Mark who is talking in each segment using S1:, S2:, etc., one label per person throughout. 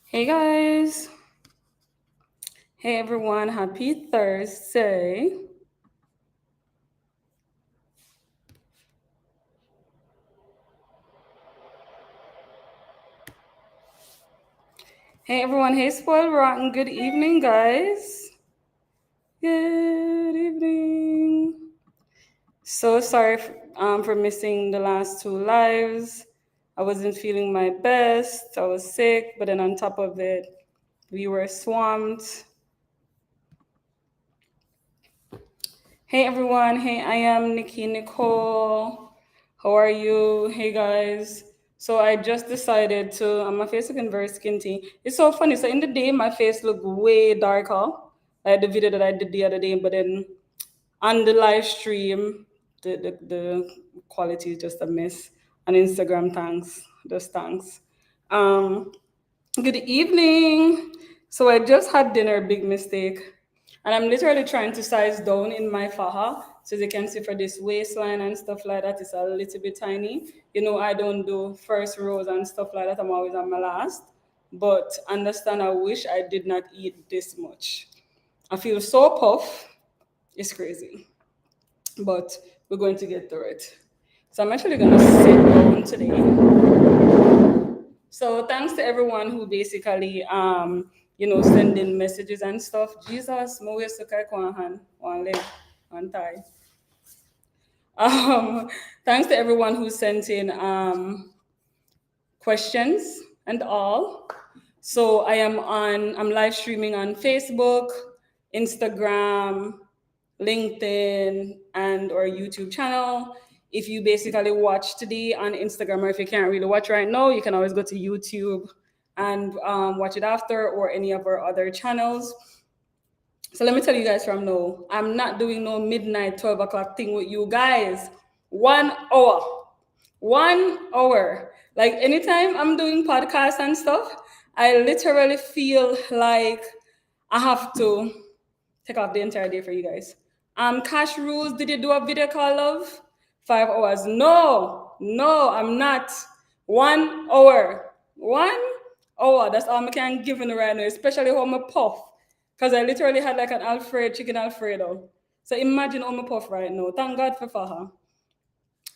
S1: Hey guys. Hey everyone. Happy Thursday. Hey everyone. Hey Spoiled Rotten. Good evening, guys. Good evening. So sorry for missing the last two lives. I wasn't feeling my best. I was sick, but then on top of it, we were swamped. Hey everyone. Hey, I am Nikki Nicole. How are you? Hey guys. So I just decided to, my face looking very skinty. It's so funny. So in the day, my face looked way darker, like the video that I did the other day. But then on the live stream, the quality is just a mess. On Instagram, thanks. Just thanks. Um, Good evening. So I just had dinner, big mistake. And I'm literally trying to size down in my faja. So as you can see for this waistline and stuff like that, it's a little bit tiny. You know, I don't do first rows and stuff like that. I'm always on my last. But understand, I wish I did not eat this much. I feel so puff. It's crazy. But we're going to get through it. So I'm actually going to sit down today. So thanks to everyone who basically send in messages and stuff. Jesus, mo we suka one hand, one leg, one thigh. Um, Thanks to everyone who sent in questions and all. So I'm live streaming on Facebook, Instagram, LinkedIn, and or YouTube channel. If you basically watch today on Instagram, or if you can't really watch right now, you can always go to YouTube and watch it after, or any of our other channels. So let me tell you guys from now, I'm not doing no midnight 12 o'clock thing with you guys. 1 hour. 1 hour. Like anytime I'm doing podcasts and stuff, I literally feel like I have to take off the entire day for you guys. Cash rules, did you do a video call, love? 5 hours. No, I'm not. 1 hour. 1 hour. That's all I can give in right now, especially how I'm puff. Because I literally had like an chicken Alfredo. So imagine how I'm puff right now. Thank God for Faha.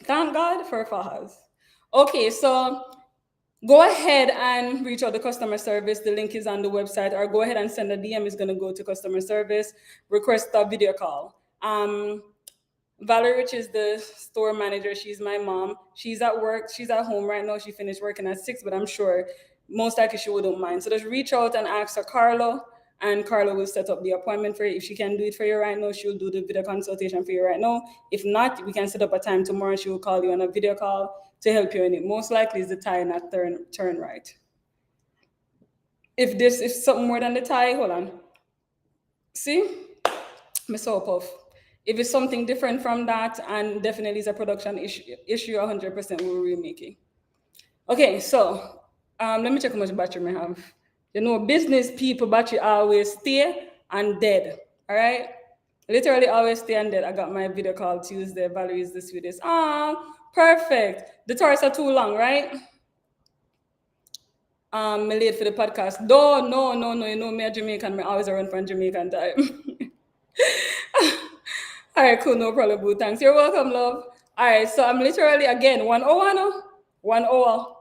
S1: Thank God for Fahas. Okay, so go ahead and reach out to customer service. The link is on the website, or go ahead and send a DM. It's going to go to customer service. Request a video call. Valerie, which is the store manager, she's my mom. She's at work. She's at home right now. She finished working at 6, but I'm sure most likely she wouldn't mind. So just reach out and ask her Carlo, and Carlo will set up the appointment for you. If she can do it for you right now, she'll do the video consultation for you right now. If not, we can set up a time tomorrow. She will call you on a video call to help you in it. Most likely is the tie not turn right. If this is something more than the tie, hold on. See? Me so puff. If it's something different from that, and definitely it's a production issue 100% we'll remake it. Okay, so let me check how much battery I have. You know, business people battery always stay and dead. All right, literally always stay and dead. I got my video call Tuesday. Valerie is the sweetest. Ah, perfect. The tours are too long, right? Me late for the podcast. No. You know me a Jamaican. Me always run from Jamaican time. All right, cool, no problem, boo. Thanks. You're welcome, love. All right, so I'm literally again 1 hour now. 1 hour.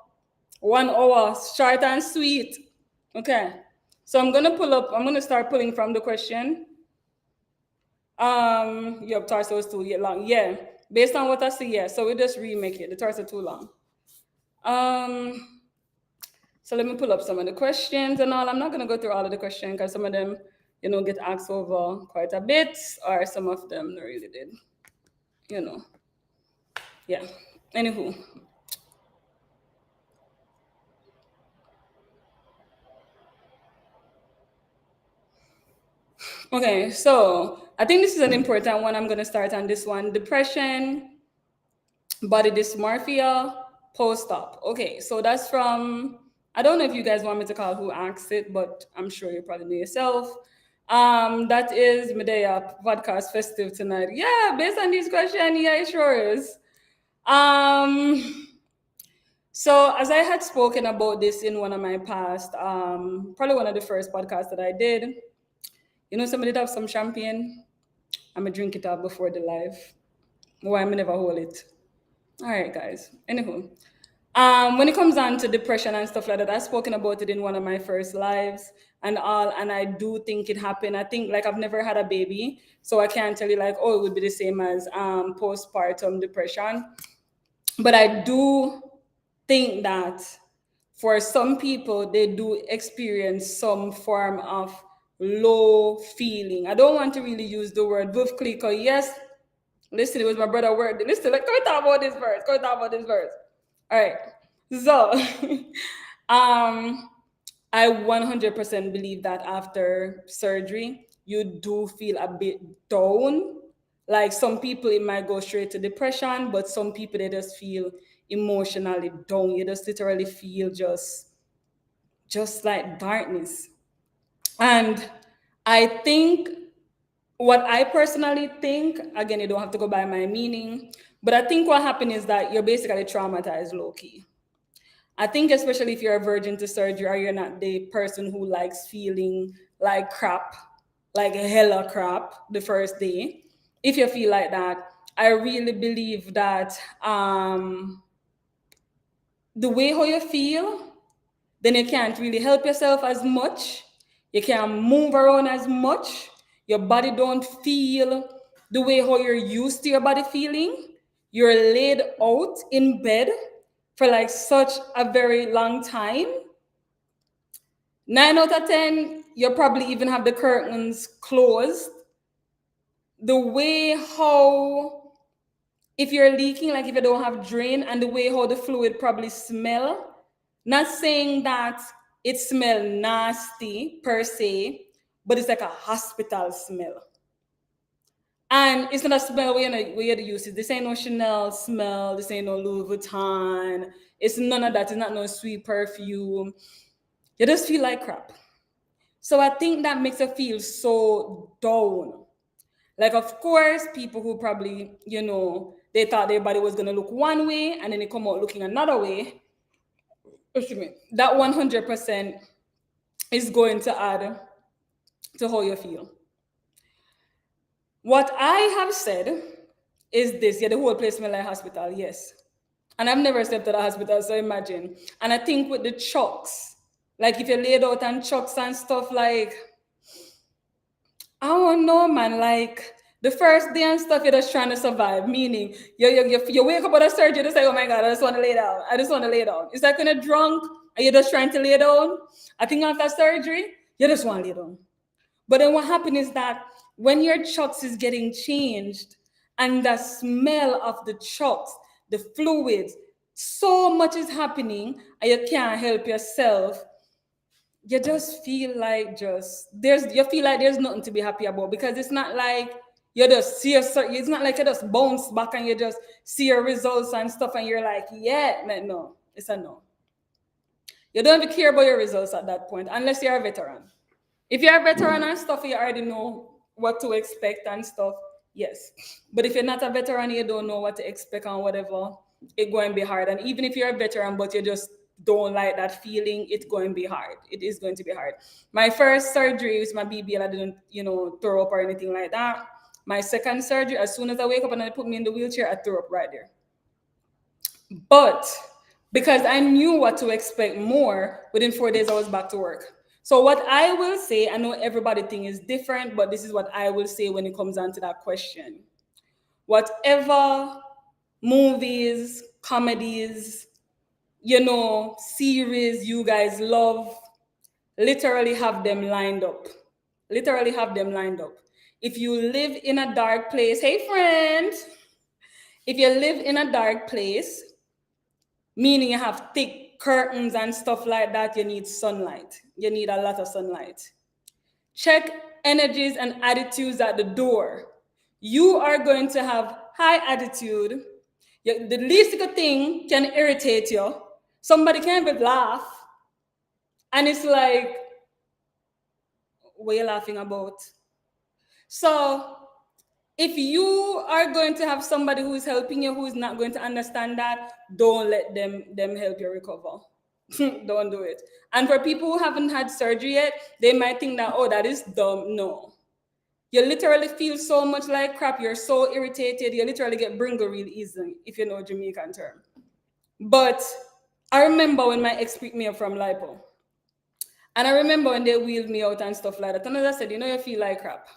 S1: 1 hour. Short and sweet. Okay. So I'm gonna start pulling from the question. Your torso is too long. Yeah. Based on what I see, yeah. So we just remake it. The torso too long. Um, so let me pull up some of the questions and all. I'm not gonna go through all of the questions because some of them, get asked over quite a bit, or some of them really did. You know. Yeah. Anywho. Okay, so I think this is an important one. I'm gonna start on this one. Depression, body dysmorphia, post-op. Okay, so that's from, I don't know if you guys want me to call who asked it, but I'm sure you probably know yourself. That is Medea podcast festive tonight. Yeah, based on this question, yeah, it sure is. Um So, as I had spoken about this in one of my past, probably one of the first podcasts that I did, somebody have some champagne. I'm going to drink it up before the live. Why I'm never hold it. All right, guys. Anywho, when it comes down to depression and stuff like that, I've spoken about it in one of my first lives and all, and I do think it happened. I think like I've never had a baby, so I can't tell you like, oh, it would be the same as postpartum depression. But I do think that for some people, they do experience some form of low feeling. I don't want to really use the word wolf clicker. Yes, listen, it was my brother word. Listen, like, go talk about this verse. Go talk about this verse. All right. So, I 100% believe that after surgery, you do feel a bit down. Like some people, it might go straight to depression, but some people, they just feel emotionally down. You just literally feel just like darkness. And I think what I personally think, again, you don't have to go by my meaning, but I think what happened is that you're basically traumatized low key. I think especially if you're a virgin to surgery or you're not the person who likes feeling like crap, like hella crap the first day, if you feel like that, I really believe that the way how you feel, then you can't really help yourself as much. You can't move around as much. Your body don't feel the way how you're used to your body feeling. You're laid out in bed for like such a very long time. 9 out of 10, you probably even have the curtains closed. The way how, if you're leaking, like if you don't have drain, and the way how the fluid probably smell, not saying that it smell nasty per se, but it's like a hospital smell. And it's not a smell where you use it. This ain't no Chanel smell. This ain't no Louis Vuitton. It's none of that. It's not no sweet perfume. You just feel like crap. So I think that makes you feel so down. Like, of course, people who probably, they thought their body was going to look one way and then they come out looking another way. Excuse me. That 100% is going to add to how you feel. What I have said is this. Yeah, the whole place smell like hospital, yes. And I've never stepped at a hospital, so imagine. And I think with the chucks, like if you're laid out on chucks and stuff, like, I don't know, man. Like the first day and stuff, you're just trying to survive. Meaning, you wake up out of surgery, you just say, "Oh my God, I just want to lay down. I just want to lay down." It's like when you're drunk and you're just trying to lay down. I think after surgery, you just want to lay down. But then what happened is that when your chucks is getting changed and the smell of the chucks, the fluids, so much is happening and you can't help yourself. You just feel like you feel like there's nothing to be happy about, because it's not like you just see it's not like you just bounce back and you just see your results and stuff and you're like, yeah, no, it's a no. You don't even care about your results at that point unless you're a veteran. If you're a veteran and stuff, you already know what to expect and stuff, yes. But if you're not a veteran, you don't know what to expect and whatever, it's going to be hard. And even if you're a veteran, but you just don't like that feeling, it's going to be hard. It is going to be hard. My first surgery was my BBL. I didn't, throw up or anything like that. My second surgery, as soon as I wake up and they put me in the wheelchair, I threw up right there. But because I knew what to expect more, within 4 days, I was back to work. So what I will say, I know everybody thing is different, but this is what I will say when it comes down to that question. Whatever movies, comedies, series you guys love, literally have them lined up. Literally have them lined up. If you live in a dark place, hey friend, if you live in a dark place, meaning you have thick curtains and stuff like that, you need sunlight. You need a lot of sunlight. Check energies and attitudes at the door. You are going to have high attitude. The least good thing can irritate you. Somebody can even laugh. And it's like, what are you laughing about? So If you are going to have somebody who is helping you who is not going to understand that, don't let them help you recover. Don't do it. And for people who haven't had surgery yet, they might think that, oh, that is dumb. No. You literally feel so much like crap. You're so irritated. You literally get bringle real easily, if you know Jamaican term. But I remember when my ex picked me up from lipo. And I remember when they wheeled me out and stuff like that. And as I said, you feel like crap.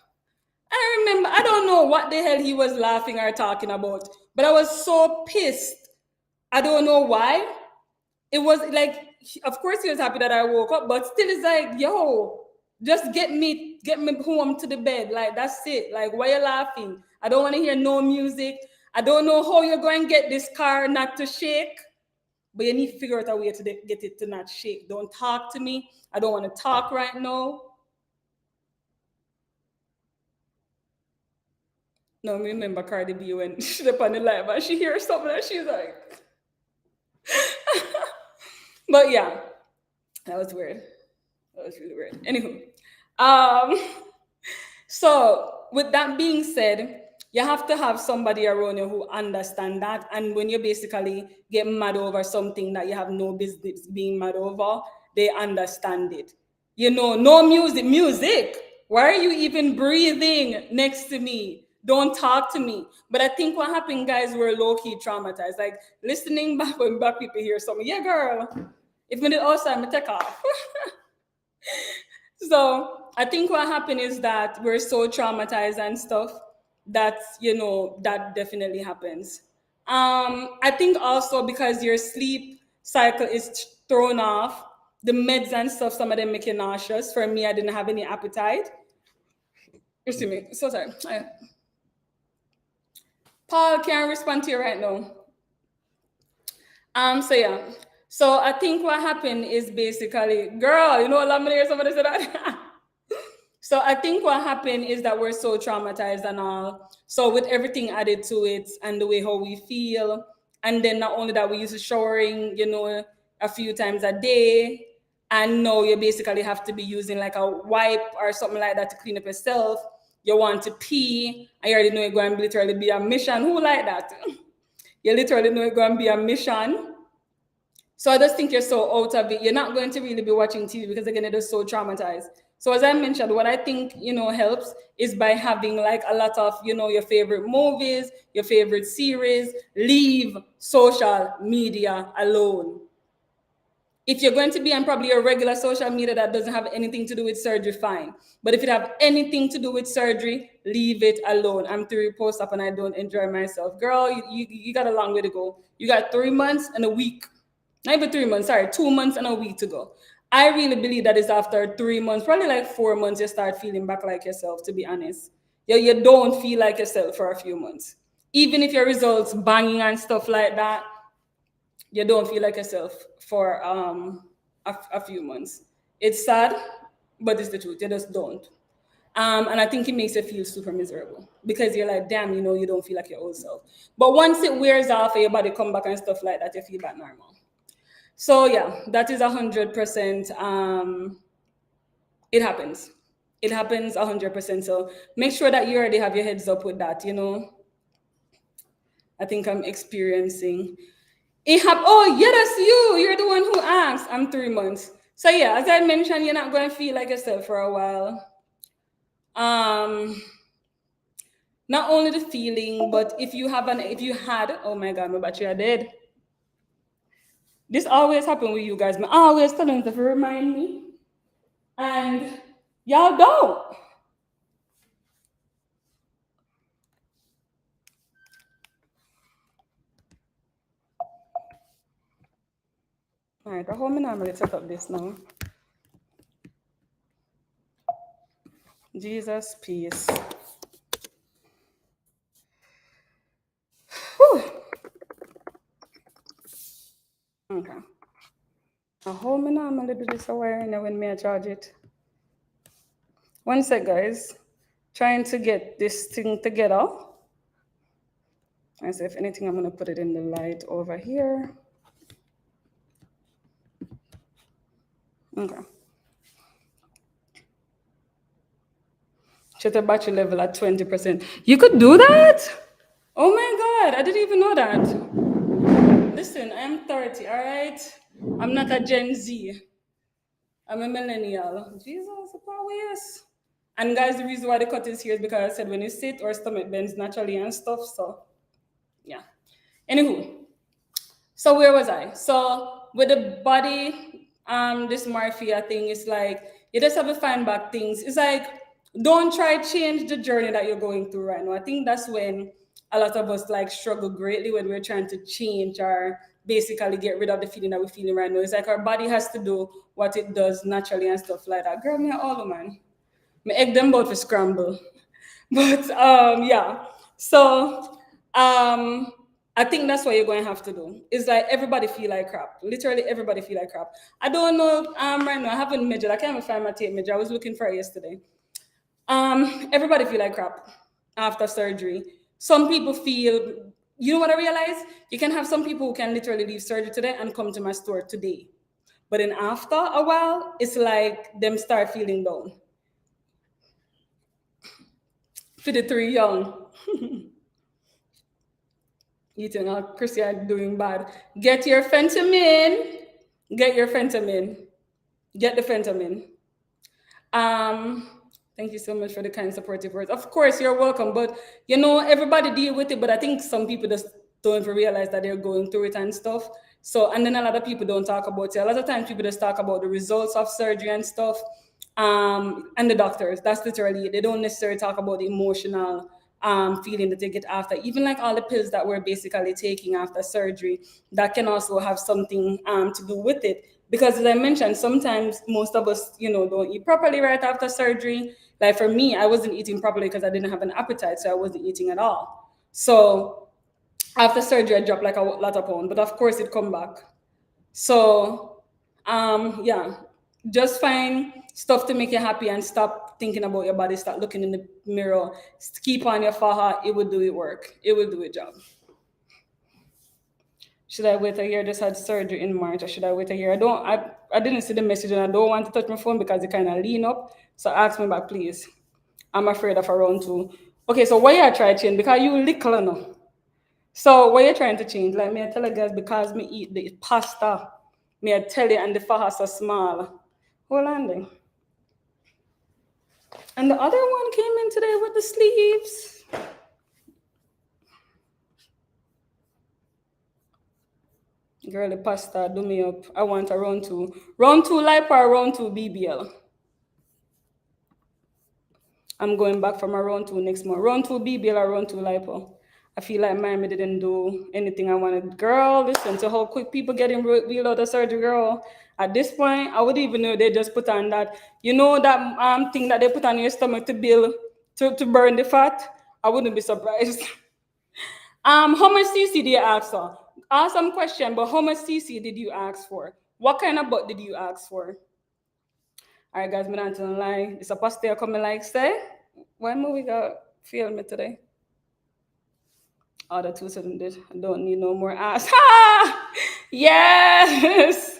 S1: I remember, I don't know what the hell he was laughing or talking about, but I was so pissed. I don't know why. It was like, of course, he was happy that I woke up, but still, it's like, yo, just get me home to the bed. Like, that's it. Like, why you laughing? I don't want to hear no music. I don't know how you're going to get this car not to shake, but you need to figure out a way to get it to not shake. Don't talk to me. I don't want to talk right now. No, remember Cardi B when she's up on the live and she hears something and she's like, but yeah, that was weird. That was really weird. Anywho, um, so with that being said, you have to have somebody around you who understand that. And when you basically get mad over something that you have no business being mad over, they understand it. No music. Why are you even breathing next to me? Don't talk to me. But I think what happened, guys, we're low-key traumatized. Like listening back when black people hear something, yeah, girl. If me did outside, me take off. So I think what happened is that we're so traumatized and stuff that that definitely happens. I think also because your sleep cycle is thrown off, the meds and stuff, some of them make you nauseous. For me, I didn't have any appetite. Excuse me. So sorry. Paul can't respond to you right now. So yeah. So I think what happened is basically, girl, let me hear somebody say that. So I think what happened is that we're so traumatized and all. So with everything added to it and the way how we feel, and then not only that, we used to showering, a few times a day. And now you basically have to be using like a wipe or something like that to clean up yourself. You want to pee, and you already know you're going to literally be a mission. Who like that? You literally know you're going to be a mission. So I just think you're so out of it. You're not going to really be watching TV because again, it is so traumatized. So as I mentioned, what I think helps is by having like a lot of your favorite movies, your favorite series. Leave social media alone. If you're going to be on probably a regular social media that doesn't have anything to do with surgery, fine. But if it have anything to do with surgery, leave it alone. I'm 3 posts up and I don't enjoy myself. Girl, you got a long way to go. You got 3 months and a week. Not even 3 months, sorry, 2 months and a week to go. I really believe that it's after 3 months, probably like 4 months, you start feeling back like yourself, to be honest. You don't feel like yourself for a few months. Even if your results banging and stuff like that, you don't feel like yourself for a few months. It's sad, but it's the truth. You just don't. And I think it makes you feel super miserable because you're like, damn, you don't feel like your old self. But once it wears off and your body come back and stuff like that, you feel back normal. So yeah, that is 100%. It happens. It happens 100%. So make sure that you already have your heads up with that. I think I'm experiencing. Oh yeah, that's you. You're the one who asked. I'm 3 months. So yeah, as I mentioned, you're not going to feel like yourself for a while. Not only the feeling, but if you had, oh my God, my battery are dead. This always happen with you guys. I always tell them to remind me. And y'all don't. All right, how many I'm going to set up this now? Jesus, peace. Whew. Okay. Now, how many I'm going to do this wiring when me I charge it? One sec, guys. Trying to get this thing together. And so if anything, I'm going to put it in the light over here. Okay. Shutter battery level at 20%. You could do that? Oh my God, I didn't even know that. Listen, I'm 30, all right? I'm not a Gen Z. I'm a millennial. Jesus, probably yes. And guys, the reason why the cut is here is because I said when you sit or stomach bends naturally and stuff. So yeah. Anywho, so where was I? So with the body dysmorphia thing, it's like you just have to find back things. It's like don't try change the journey that you're going through right now. I think that's when a lot of us like struggle greatly when we're trying to change or basically get rid of the feeling that we're feeling right now. It's like our body has to do what it does naturally and stuff like that. Girl, me all man. Me egg them both for scramble. But yeah. So I think that's what you're going to have to do. It's like everybody feel like crap. Literally everybody feel like crap. I don't know right now. I haven't measured. I can't even find my tape measure. I was looking for it yesterday. Everybody feel like crap after surgery. Some people feel, you know what I realized? You can have some people who can literally leave surgery today and come to my store today. But then after a while, it's like them start feeling down. 53 young. You think, oh, Chrissy, I'm doing bad. Get your fentanyl. Get your fentanyl. Get the fentanyl. Um, Thank you so much for the kind supportive words. Of course, you're welcome. But you know, everybody deal with it. But I think some people just don't even realize that they're going through it and stuff. So, and then a lot of people don't talk about it. A lot of times people just talk about the results of surgery and stuff. And the doctors. That's literally it. They don't necessarily talk about the emotional feeling that they get after. Even like all the pills that we're basically taking after surgery, that can also have something to do with it. Because as I mentioned, sometimes most of us, you know, don't eat properly right after surgery. Like for me, I wasn't eating properly because I didn't have an appetite, so I wasn't eating at all. So after surgery, I dropped like a lot of pounds, but of course it come back. So yeah, just find stuff to make you happy and stop thinking about your body. Start looking in the mirror. Keep on your faha. It will do it work. It will do it job. Should I wait a year? Just had surgery in March, or should I wait a year? I didn't see the message and I don't want to touch my phone because it kind of lean up. So ask me back, please. I'm afraid of a round two. Okay, so what you try change? Because you little no. So what you trying to change? Like me I tell you guys because me eat the pasta. Me I tell you and the fajas so small. Hold on then. And the other one came in today with the sleeves. Girl, the pasta do me up. I want a round two. Round two lipo or round two BBL. I'm going back from a round two next month. Round two BBL or round two lipo. I feel like Miami didn't do anything I wanted. Girl, listen to how quick people getting wheeled out of surgery, girl. At this point, I wouldn't even know they just put on that, you know, that thing that they put on your stomach to build, to burn the fat. I wouldn't be surprised. How much CC did you ask for? Awesome question, but how much CC did you ask for? What kind of butt did you ask for? All right, guys, me not gonna lie. It's a pastel coming like say. Why movie got film me today? Oh, the 2 did. I don't need no more ass. Ha! Yes.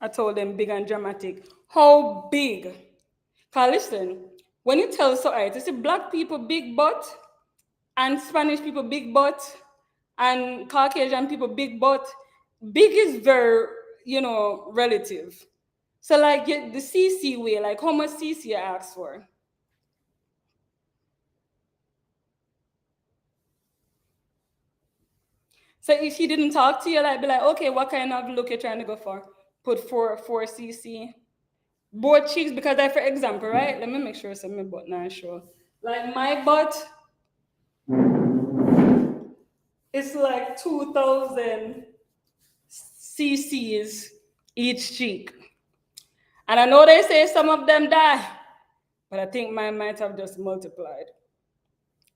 S1: I told them big and dramatic. How big? Cause listen, when you tell so right, you see black people big butt and Spanish people big butt and Caucasian people big butt. Big is very, you know, relative. So like the CC way, like how much CC you ask for? So if he didn't talk to you, like be like, okay, what kind of look you're trying to go for? Put four CC. Both cheeks, because like for example, right? Let me make sure some my butt now sure. Like my butt is like 2,000 CCs each cheek. And I know they say some of them die, but I think mine might have just multiplied.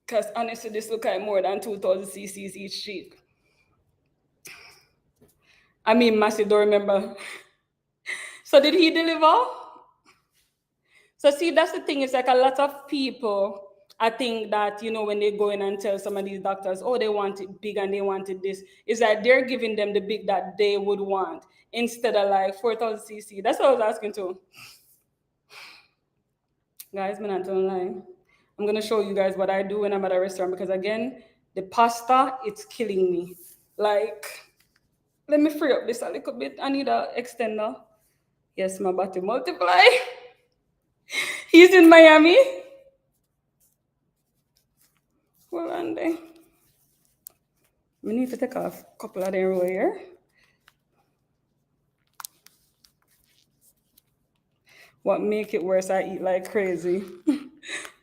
S1: Because honestly, this look like more than 2,000 CCs each cheek. I mean, Massey, don't remember. So did he deliver? So see, that's the thing. It's like a lot of people I think that, when they go in and tell some of these doctors, oh, they want it big and they wanted this, is that they're giving them the big that they would want instead of like 4,000 cc. That's what I was asking too. Guys, I'm not gonna lie. I'm gonna show you guys what I do when I'm at a restaurant because again, the pasta, it's killing me. Like, let me free up this a little bit. I need a extender. Yes, my body multiply. He's in Miami. Hold on there. We need to take off a couple of them roll here. What make it worse, I eat like crazy.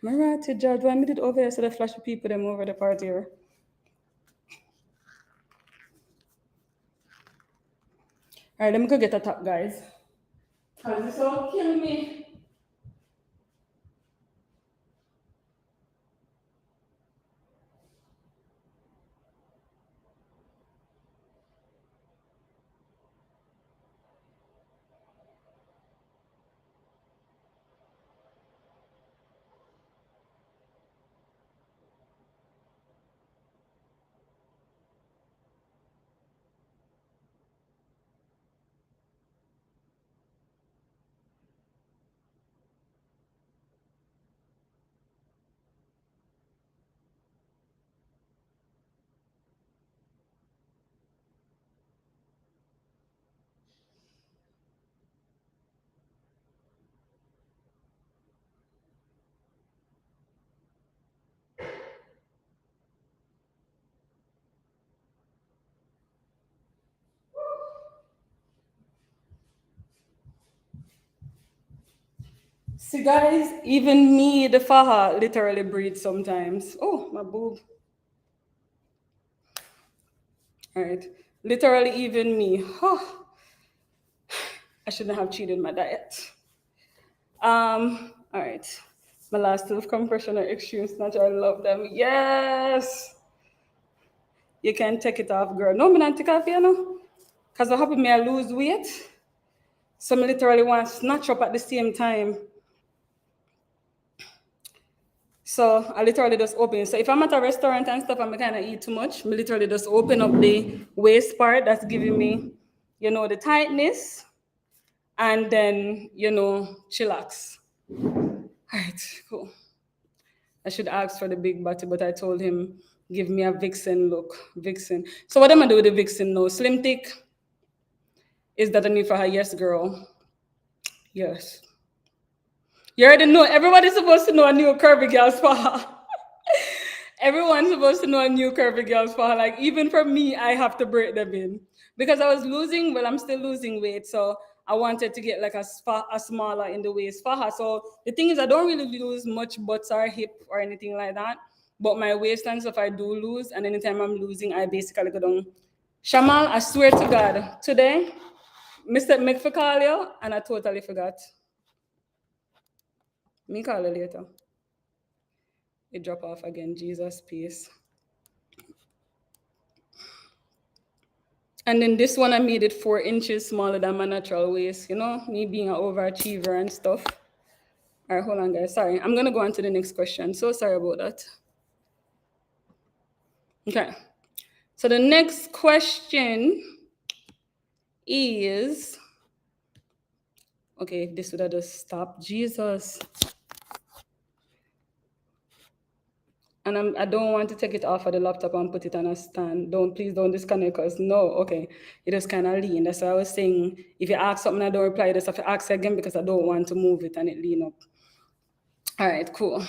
S1: Marati Judge, why me did over here so the flash people them over the party here? Alright, let me go get a top, guys. Cause this all kill me. See guys, even me, the faha, literally breathes sometimes. Oh, my boob. Alright. Literally even me. Oh, I shouldn't have cheated my diet. Alright. My last two compression or extreme snatch, I love them. Yes! You can take it off, girl. No, me not take off, you know. Because what happened me, I lose weight. So me literally want to snatch up at the same time. So I literally just open. So if I'm at a restaurant and stuff and I kind of eat too much, me literally just open up the waist part that's giving me, the tightness. And then, chillax. All right, cool. I should ask for the big body, but I told him, give me a vixen look. Vixen. So what am I do with the vixen now? Slim thick? Is that a need for her? Yes, girl. Yes. You already know. Everybody's supposed to know a new curvy girl spa. Everyone's supposed to know a new curvy girl spa. Like, even for me, I have to break them in. Because I was losing, well, I'm still losing weight. So I wanted to get like a smaller in the waist for. So the thing is, I don't really lose much butts or hip or anything like that. But my waistline stuff I do lose. And anytime I'm losing, I basically go down. Shamal, I swear to God, today, Mr. Mick for call you, and I totally forgot. Me call you later. It drop off again. Jesus, peace. And then this one, I made it 4 inches smaller than my natural waist. Me being an overachiever and stuff. All right, hold on, guys. Sorry. I'm going to go on to the next question. So sorry about that. Okay. So the next question is, okay, this would have just stopped. Jesus. And I don't want to take it off of the laptop and put it on a stand. Please don't disconnect because no, okay. It just kind of lean. That's why I was saying, if you ask something I don't reply, I just have to ask again because I don't want to move it and it lean up. All right, cool.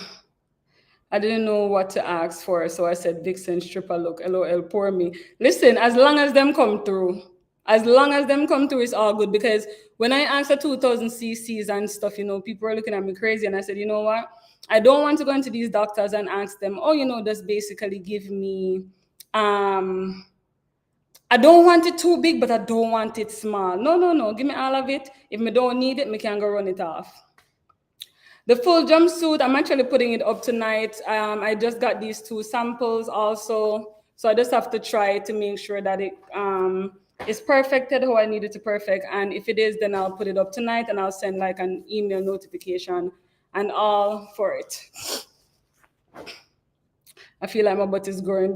S1: I didn't know what to ask for, so I said Vixen stripper look, LOL, poor me. Listen, as long as them come through, it's all good because when I asked for 2,000 cc's and stuff, people are looking at me crazy and I said, you know what? I don't want to go into these doctors and ask them, oh, just basically give me, I don't want it too big, but I don't want it small. No, give me all of it. If me don't need it, me can go run it off. The full jumpsuit, I'm actually putting it up tonight. I just got these 2 samples also. So I just have to try to make sure that it is perfected how I need it to perfect. And if it is, then I'll put it up tonight and I'll send like an email notification and all for it. I feel like my butt is growing.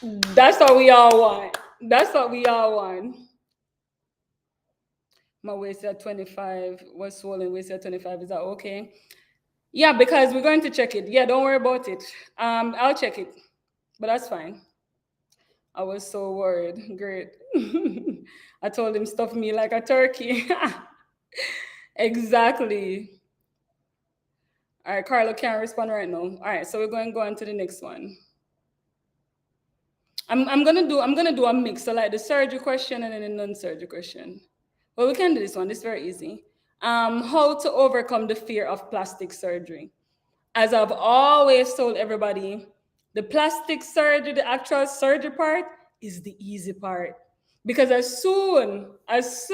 S1: That's what we all want. That's what we all want. My waist at 25 was swollen. Waist at 25. Is that okay? Yeah, because we're going to check it. Yeah, don't worry about it. I'll check it, but that's fine. I was so worried. Great. I told him stuff me like a turkey. Exactly. All right, Carlo can't respond right now. All right, so we're going to go on to the next one. I'm gonna do a mix, so like the surgery question and then the non-surgery question. Well, we can do this one. It's very easy. How to overcome the fear of plastic surgery? As I've always told everybody, the plastic surgery, the actual surgery part, is the easy part. Because as soon as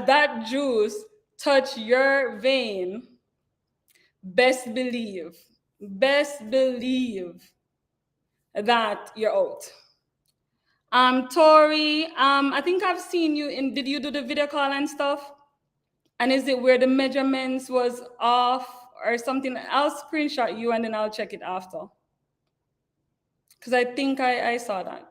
S1: that juice touch your vein, best believe that you're out. Tori, I think I've seen you in, did you do the video call and stuff? And is it where the measurements was off or something? I'll screenshot you and then I'll check it after. Because I think I saw that.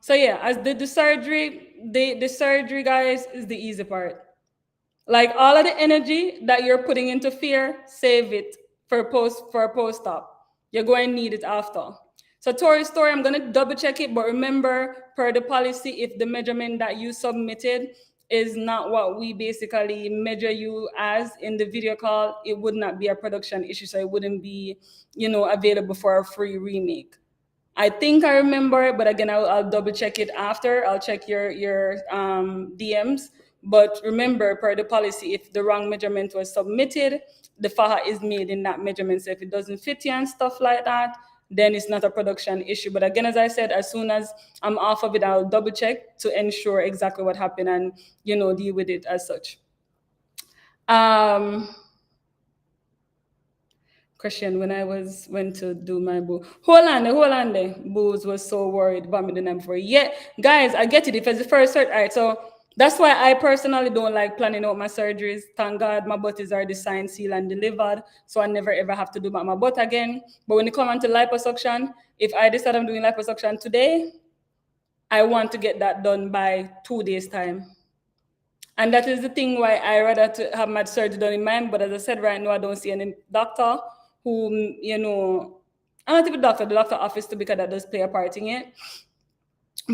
S1: So yeah, as the surgery, the surgery, guys, is the easy part. Like all of the energy that you're putting into fear, save it for a post-op. You're going to need it after. So Tori's story, I'm gonna double check it, but remember, per the policy, if the measurement that you submitted is not what we basically measure you as in the video call, it would not be a production issue, so it wouldn't be, available for a free remake. I think I remember it, but again, I'll double check it after. I'll check your DMs. But remember, per the policy, if the wrong measurement was submitted, the faha is made in that measurement. So if it doesn't fit you and stuff like that, then it's not a production issue. But again, as I said, as soon as I'm off of it, I'll double check to ensure exactly what happened and deal with it as such. Question, when I went to do my boo. Hold on there. Booze was so worried about me the night before. Yeah, guys, I get it. If it's the first surgery, all right, so that's why I personally don't like planning out my surgeries. Thank God my butt is already signed, sealed, and delivered, so I never ever have to do my butt again. But when it comes on to liposuction, if I decide I'm doing liposuction today, I want to get that done by 2 days' time. And that is the thing why I rather to have my surgery done in mind. But as I said, right now, I don't see any doctor who, I'm not even doctor, the doctor office to, because that does play a part in it.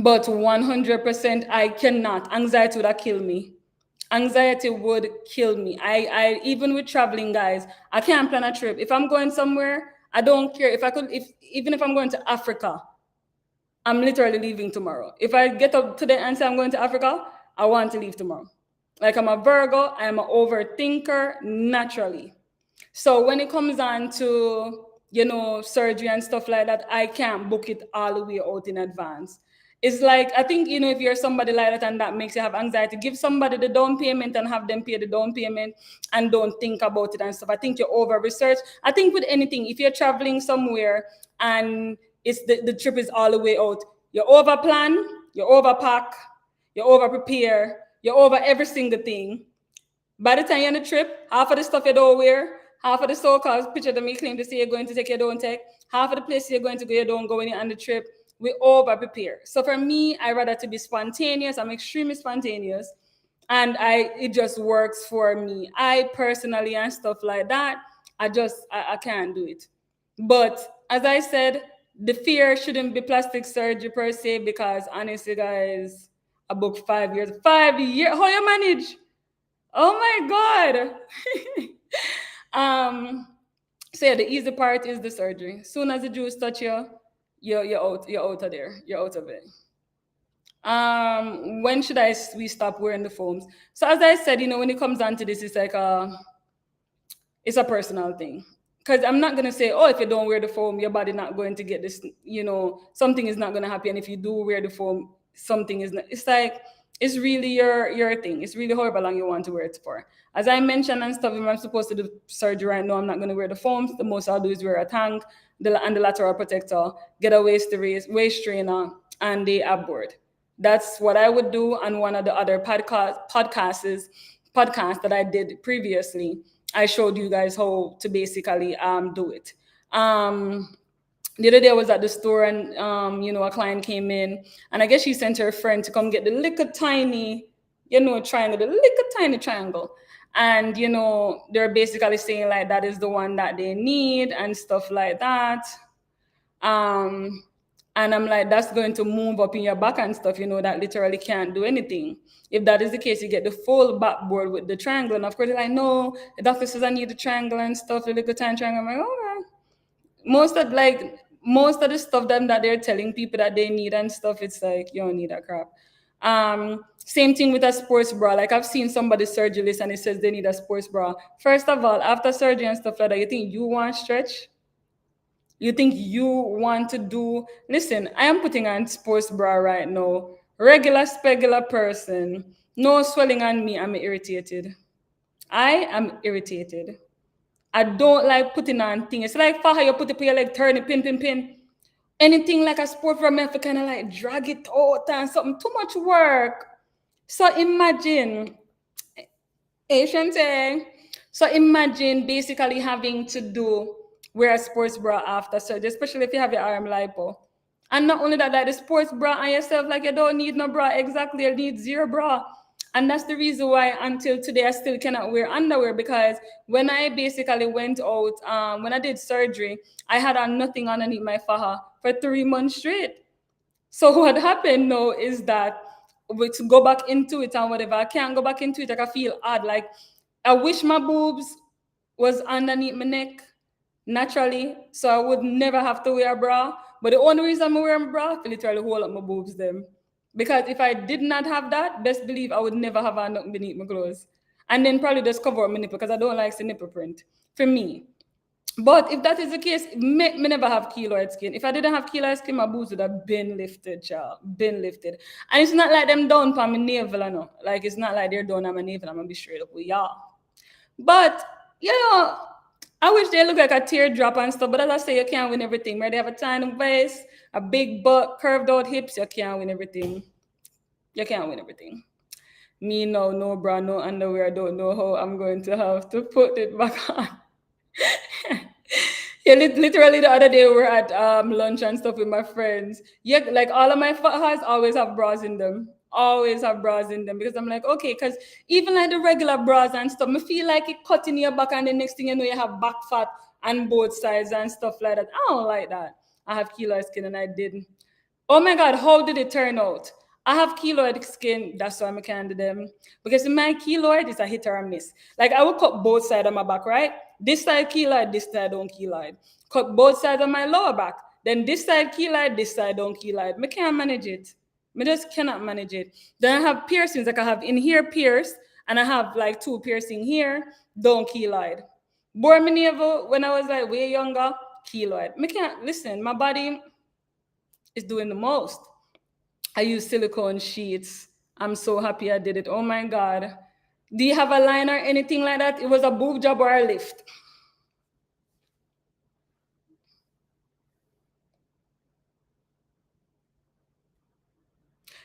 S1: But 100%, I cannot. Anxiety would have killed me. Anxiety would kill me. I even with traveling, guys, I can't plan a trip. If I'm going somewhere, I don't care. Even if I'm going to Africa, I'm literally leaving tomorrow. If I get up today and say I'm going to Africa, I want to leave tomorrow. Like, I'm a Virgo, I'm an overthinker naturally. So when it comes on to, surgery and stuff like that, I can't book it all the way out in advance. It's like, I think, if you're somebody like that and that makes you have anxiety, give somebody the down payment and have them pay the down payment and don't think about it and stuff. I think you're over research. I think with anything, if you're traveling somewhere and it's the trip is all the way out, you over plan, you over pack, you over prepare, you over every single thing. By the time you're on the trip, half of the stuff you don't wear, half of the so-called picture that me claim to say you're going to take, you don't take, half of the places you're going to go, you don't go when you're on the trip. We over prepare. So for me, I rather to be spontaneous. I'm extremely spontaneous, and it just works for me. I personally and stuff like that, I can't do it. But as I said, the fear shouldn't be plastic surgery per se, because honestly, guys, I booked 5 years. 5 years. How you manage? Oh my God. So yeah, the easy part is the surgery. Soon as the juice touch you, you're out of there. You're out of it. When should we stop wearing the foams? So as I said, when it comes down to this, it's like it's a personal thing. Because I'm not gonna say, oh, if you don't wear the foam, your body not going to get this, something is not gonna happen. If you do wear the foam, something is not. It's like, it's really your thing. It's really however long you want to wear it for. As I mentioned and stuff, if I'm supposed to do surgery right now, I'm not gonna wear the foams. The most I'll do is wear a tank, and the lateral protector, get a waist trainer, and the ab board. That's what I would do on one of the other podcasts that I did previously. I showed you guys how to basically do it. The other day I was at the store and a client came in and I guess she sent her friend to come get the little tiny, triangle, the little tiny triangle. And they're basically saying like that is the one that they need and stuff like that. Um, and I'm like, that's going to move up in your back and stuff, that literally can't do anything. If that is the case, you get the full backboard with the triangle. And of course, they're like, no, the doctor says I need the triangle and stuff, the little tiny triangle. I'm like, okay. Most of the stuff that they're telling people that they need and stuff, it's like you don't need that crap. Same thing with a sports bra. Like I've seen somebody's surgery list and it says they need a sports bra. First of all, after surgery and stuff like that, you think you want stretch? You think you want to do? Listen, I am putting on sports bra right now. Regular, spegular person, no swelling on me. I'm irritated. I am irritated. I don't like putting on things. It's like for how you put it for your leg, turn it, pin, pin, pin. Anything like a sport for me, I kind of like drag it out and something. Too much work. So imagine, Shante. So imagine basically having to wear a sports bra after surgery, especially if you have your arm lipo. And not only that, like the sports bra on yourself, like you don't need no bra. Exactly, you need zero bra. And that's the reason why until today I still cannot wear underwear, because when I basically went out, when I did surgery, I had on nothing underneath my faja for 3 months straight. So what happened now is that to go back into it and whatever, I can't go back into it. Like I feel odd. Like I wish my boobs was underneath my neck naturally, so I would never have to wear a bra. But the only reason I'm wearing a bra is literally hold up my boobs them. Because if I did not have that, best believe I would never have on nothing beneath my clothes. And then probably just cover up my nipple because I don't like the nipple print. For me. But if that is the case, me never have keloid skin. If I didn't have keloid skin, my boobs would have been lifted, child. Been lifted. And it's not like them down for my navel, I know. Like it's not like they're down on my navel. I'm gonna be straight up with y'all. But I wish they look like a teardrop and stuff. But as I say, you can't win everything. Right? They have a tiny waist, a big butt, curved out hips. You can't win everything. You can't win everything. Me no bra, no underwear. I don't know how I'm going to have to put it back on. Yeah, literally the other day we were at lunch and stuff with my friends. Yeah, like all of my fajas always have bras in them. Always have bras in them because I'm like, okay, because even like the regular bras and stuff, I feel like it cut in your back and the next thing you know, you have back fat on both sides and stuff like that. I don't like that. I have keloid skin and I didn't. Oh my God, how did it turn out? I have keloid skin, that's why I can't do them. Because in my keloid, it's a hit or a miss. Like I will cut both sides of my back, right? This side keloid, this side don't keloid. Cut both sides of my lower back. Then this side keloid, this side don't keloid. I can't manage it. I just cannot manage it. Then I have piercings, like I have in here pierced, and I have like 2 piercing here, don't keloid. Bore me navel when I was like way younger, keloid. I can't, listen, my body is doing the most. I use silicone sheets. I'm so happy I did it. Oh my God. Do you have a line or anything like that? It was a boob job or a lift?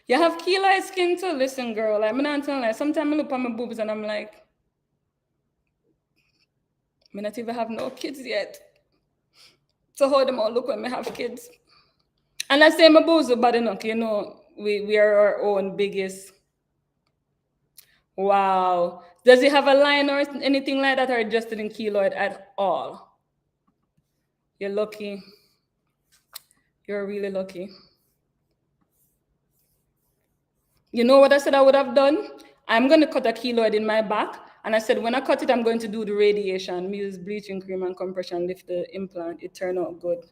S1: You have keloid skin too? Listen, girl. Like, I'm not telling you. Sometimes I look at my boobs and I'm like, I not even have no kids yet. So how them all look when I have kids? And I say my boobs are bad enough, we are our own biggest. Wow. Does it have a line or anything like that, or just in keloid at all? You're lucky. You're really lucky. You know what I said I would have done? I'm going to cut a keloid in my back. And I said, when I cut it, I'm going to do the radiation, use bleaching cream and compression, lift the implant. It turned out good.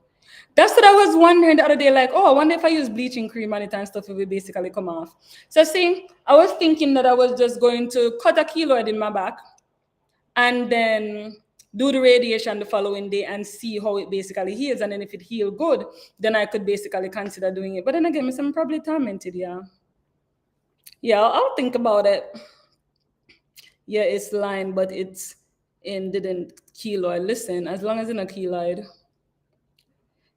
S1: That's what I was wondering the other day. Like, oh, I wonder if I use bleaching cream on it and stuff, it will basically come off. So see, I was thinking that I was just going to cut a keloid in my back and then do the radiation the following day and see how it basically heals. And then if it heals good, then I could basically consider doing it. But then again, I'm probably tormented, yeah. Yeah, I'll think about it. Yeah, it's line, but it's didn't keloid. Listen, as long as in a keloid,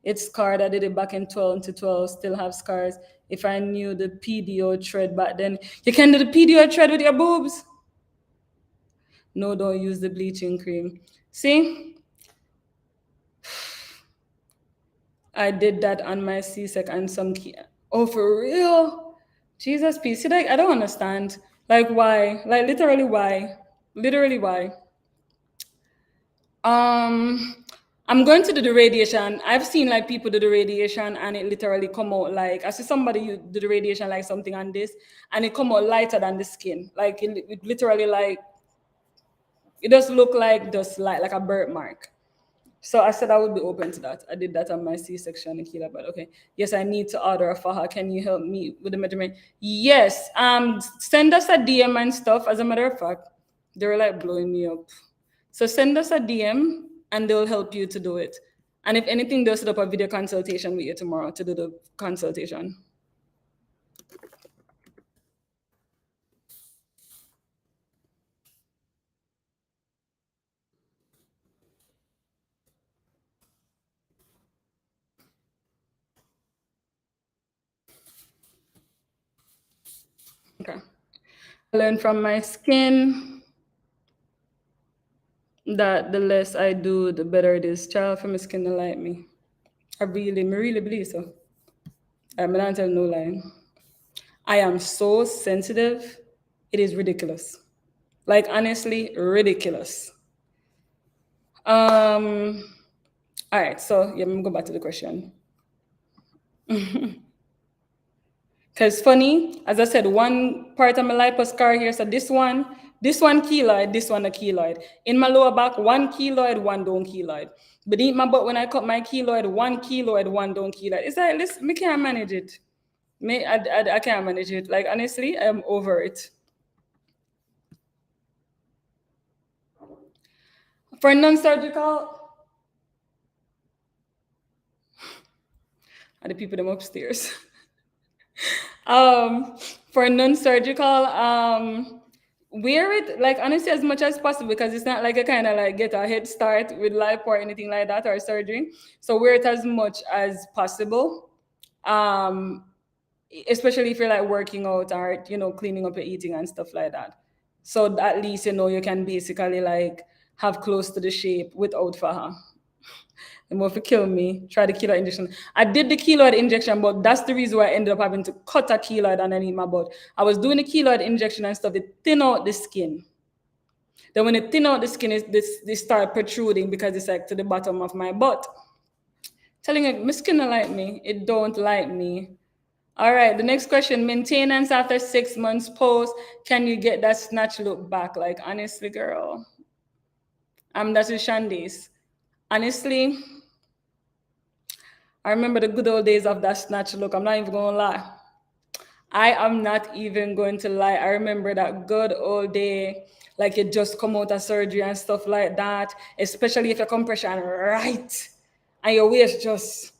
S1: it's scarred. I did it back in 12 to 12, still have scars. If I knew the PDO thread back then, you can do the PDO thread with your boobs. No, don't use the bleaching cream. See, I did that on my C-sec and some key. Oh, for real? Jesus, peace. See, like, I don't understand. Like, why? Like, literally, why? Literally, why? Um, I'm going to do the radiation. I've seen like people do the radiation and it literally come out like I see somebody you do the radiation like something on this and it come out lighter than the skin. Like it literally like it does look like just like a birthmark. So I said I would be open to that. I did that on my C-section, Nikila, but okay. Yes, I need to order a faja. Can you help me with the measurement? Yes. Send us a DM and stuff. As a matter of fact, they were like blowing me up. So send us a DM and they'll help you to do it. And if anything, they'll set up a video consultation with you tomorrow to do the consultation. Okay. I learned from my skin that the less I do, the better it is. Child from my skin to like me. Me really believe so. I'm not telling no lie. I am so sensitive. It is ridiculous. Like honestly, ridiculous. Um. All right. So yeah, let me go back to the question. Because funny, as I said, one part of my lipus scar here. So this one keloid, this one a keloid. In my lower back, one keloid, one don't keloid. Beneath my butt, when I cut my keloid, one keloid, one don't keloid. It's like, listen, me can't manage it. I can't manage it. Like honestly, I'm over it. For non-surgical, are the people them upstairs. um, for non-surgical, wear it like honestly as much as possible because it's not like a kind of like get a head start with life or anything like that or surgery. So wear it as much as possible. Um, Especially if you're like working out or cleaning up your eating and stuff like that. So at least you can basically like have close to the shape without faha. And if you kill me, try the keloid injection. I did the keloid injection, but that's the reason why I ended up having to cut a keloid underneath my butt. I was doing the keloid injection and stuff, it thin out the skin. Then when it thin out the skin, they start protruding because it's like to the bottom of my butt. Telling you, my skin don't like me. It don't like me. All right, the next question. Maintenance after 6 months post. Can you get that snatch look back? Like, honestly, girl. That's with Shandy's. Honestly, I remember the good old days of that snatch look. I'm not even gonna lie. I am not even going to lie. I remember that good old day, like you just come out of surgery and stuff like that, especially if your compression right and your waist just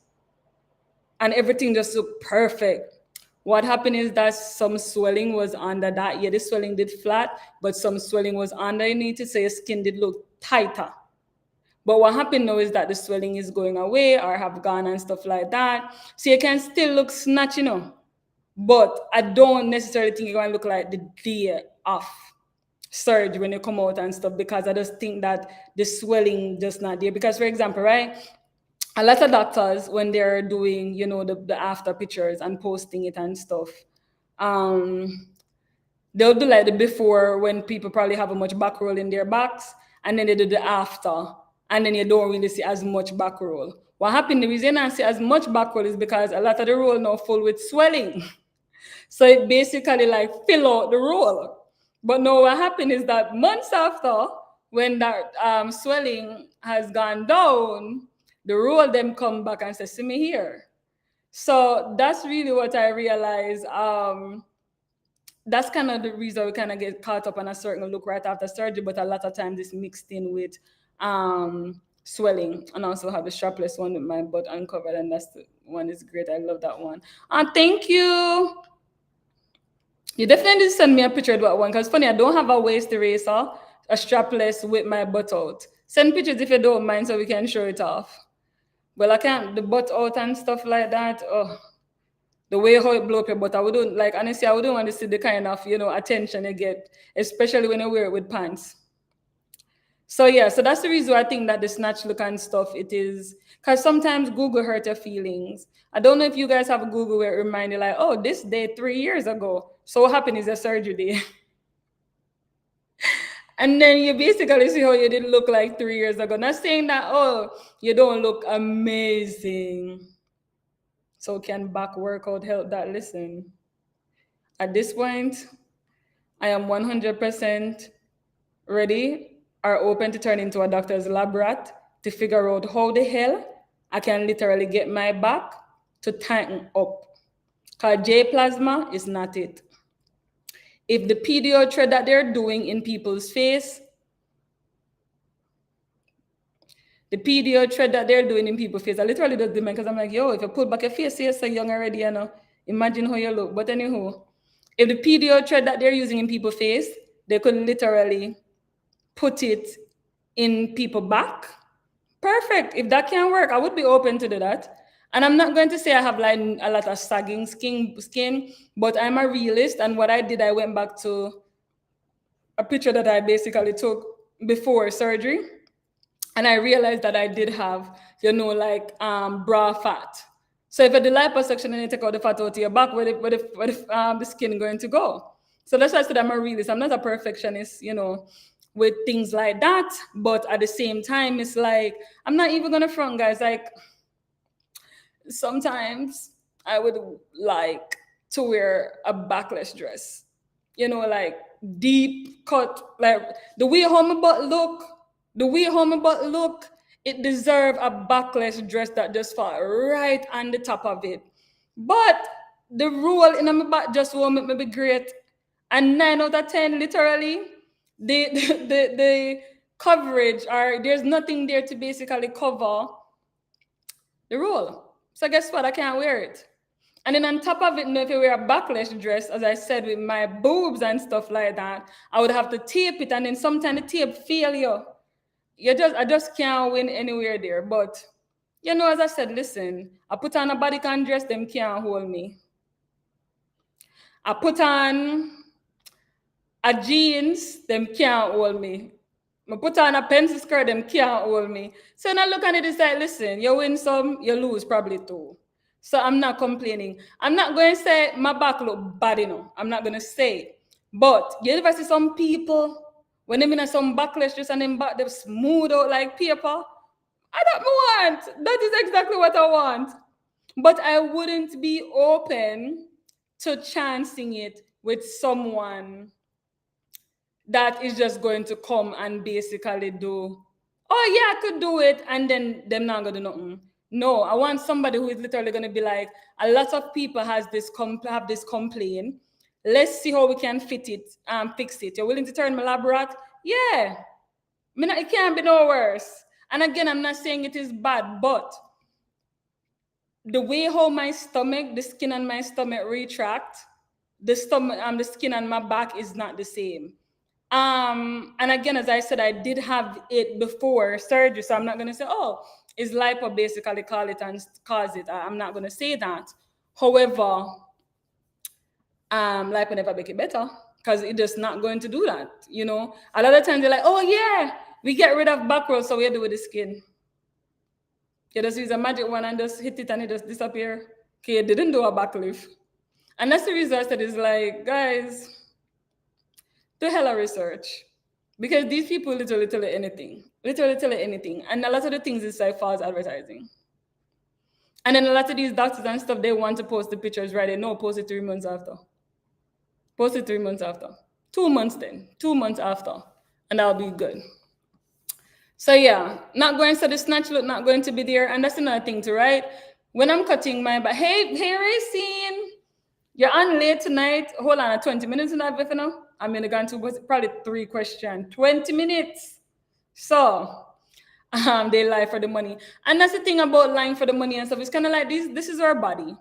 S1: and everything just looked perfect. What happened is that some swelling was under that. Yeah, the swelling did flat, but some swelling was underneath it, so your skin did look tighter. But what happened now is that the swelling is going away or have gone and stuff like that. So you can still look snatch. But I don't necessarily think you're going to look like the day of surgery when you come out and stuff because I just think that the swelling just not there. Because, for example, right, a lot of doctors, when they're doing, the after pictures and posting it and stuff, um, they'll do like the before when people probably have a much back roll in their backs, and then they do the after, and then you don't really see as much back roll. What happened, the reason you don't see as much back roll is because a lot of the roll now full with swelling. So it basically like fill out the roll. But no, what happened is that months after, when that swelling has gone down, the roll them come back and say, see me here. So that's really what I realized. That's kind of the reason we kind of get caught up on a certain look right after surgery, but a lot of times it's mixed in with swelling. And I also have the strapless one with my butt uncovered, and that's the one is great. I love that one. And thank you. You definitely send me a picture of that one because funny, I don't have a waist eraser, a strapless with my butt out. Send pictures if you don't mind so we can show it off. Well, I can't, the butt out and stuff like that. Oh, the way how it blow up your butt, I wouldn't, like, honestly, I wouldn't want to see the kind of, attention you get, especially when you wear it with pants. So yeah, so that's the reason why I think that the snatch look and stuff, it is because sometimes Google hurt your feelings. I don't know if you guys have a Google where it reminds you like, oh, this day 3 years ago. So what happened is a surgery day. And then you basically see how you didn't look like 3 years ago. Not saying that, oh, you don't look amazing. So can back workout help that? Listen, at this point, I am 100% ready or open to turn into a doctor's lab rat to figure out how the hell I can literally get my back to tighten up. Because J plasma is not it. If the PDO thread that they're doing in people's face, the PDO thread that they're doing in people's face, I literally does the man because I'm like, yo, if you pull back your face, you're so young already, you know. Imagine how you look. But anywho, if the PDO thread that they're using in people's face, they could literally put it in people's back. Perfect. If that can work, I would be open to do that. And I'm not going to say I have like a lot of sagging skin, but I'm a realist. And what I did, I went back to a picture that I basically took before surgery. And I realized that I did have, like bra fat. So if I do liposuction and you take out the fat out of your back, where the skin going to go? So that's why I said I'm a realist. I'm not a perfectionist, with things like that. But at the same time, it's like, I'm not even gonna front, guys. Like, sometimes I would like to wear a backless dress, like deep cut, like the way how my butt look, it deserve a backless dress that just fall right on the top of it. But the roll in my back just won't make me be great. And 9 out of 10, literally, the coverage, or there's nothing there to basically cover the roll. So guess what? I can't wear it. And then on top of it, if you wear a backless dress, as I said, with my boobs and stuff like that, I would have to tape it, and then sometimes the tape fail you. I just can't win anywhere there. But as I said, listen, I put on a bodycon dress, them can't hold me. I put on a jeans, them can't hold me. I put on a pencil skirt, them can't hold me. So now look at it, it's like, listen, you win some, you lose probably too. So I'm not complaining. I'm not going to say my back look bad, I'm not going to say. But you ever see some people, when they in some backlash just and them back, they smooth out like paper. I don't want. That is exactly what I want. But I wouldn't be open to chancing it with someone that is just going to come and basically do, oh yeah, I could do it, and then them not gonna do nothing. No, I want somebody who is literally gonna be like, a lot of people have this complaint. Let's see how we can fix it. You're willing to turn my lab rat? Yeah. It can't be no worse. And again, I'm not saying it is bad, but the way how my stomach, the skin on my stomach retract, the skin on my back is not the same. And again, as I said, I did have it before surgery, so I'm not gonna say, oh, it's lipo basically cause it. I'm not gonna say that. However, lipo never make it better because it's just not going to do that. A lot of times they're like, oh yeah, we get rid of back row, so we do with the skin. You just use a magic one and just hit it and it just disappear. Okay, you didn't do a back lift. And that's the reason I said, is like, guys, do hella research, because these people literally tell you anything, and a lot of the things is like false advertising. And then a lot of these doctors and stuff, they want to post the pictures right. They know, post it 3 months after. 2 months then, 2 months after, and that'll be good. So yeah, not going to the snatch look, not going to be there. And that's another thing too, right? When I'm cutting my back, hey Racine, you're on late tonight. Hold on, 20 minutes in that, you know? I'm going to go into probably 3 questions, 20 minutes. So they lie for the money. And that's the thing about lying for the money and stuff. It's kind of like this is our body.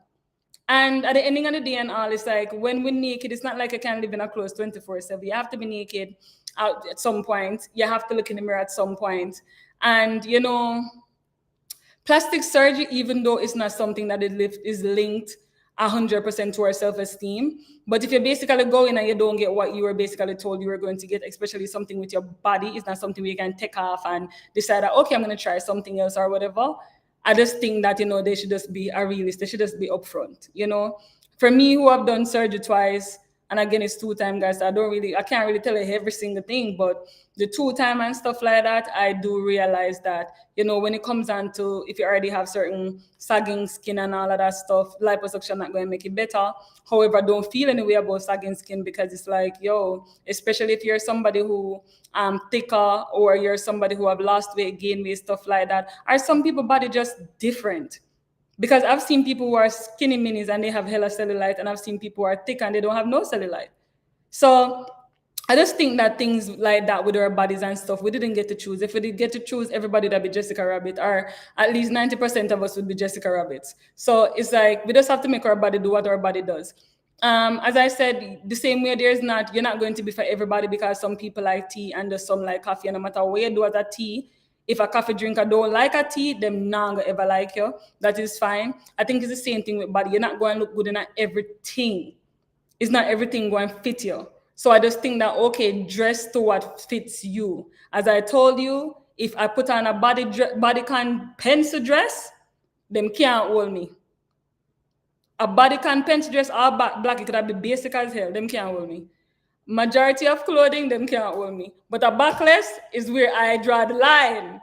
S1: And at the ending of the day and all, it's like when we're naked, it's not like I can live in a clothes 24/7. You have to be naked out at some point. You have to look in the mirror at some point. And, plastic surgery, even though it's not something that is linked 100% to our self-esteem. But if you basically go in and you don't get what you were basically told you were going to get, especially something with your body, it's not something we can take off and decide that, okay, I'm going to try something else or whatever. I just think that, they should just be a realist. They should just be upfront, For me, who have done surgery twice, and again, it's 2 time, guys. So I can't really tell you every single thing, but the 2 time and stuff like that, I do realize that, when it comes down to if you already have certain sagging skin and all of that stuff, liposuction not going to make it better. However, don't feel any way about sagging skin, because it's like, especially if you're somebody who thicker, or you're somebody who have lost weight, gained weight, stuff like that. Are some people body just different? Because I've seen people who are skinny minis and they have hella cellulite, and I've seen people who are thick and they don't have no cellulite. So I just think that things like that with our bodies and stuff, we didn't get to choose. If we did get to choose, everybody would be Jessica Rabbit, or at least 90% of us would be Jessica Rabbits. So it's like, we just have to make our body do what our body does. As I said, the same way you're not going to be for everybody, because some people like tea and there's some like coffee, and no matter what you do as a tea, if a coffee drinker don't like a tea, them not gonna ever like you. That is fine. I think it's the same thing with body. You're not going to look good in everything. It's not everything going to fit you. So I just think that, okay, dress to what fits you. As I told you, if I put on a bodycon pencil dress, them can't hold me. A bodycon pencil dress, all black, it could have been basic as hell. Them can't hold me. Majority of clothing, them can't hold me. But a backless is where I draw the line.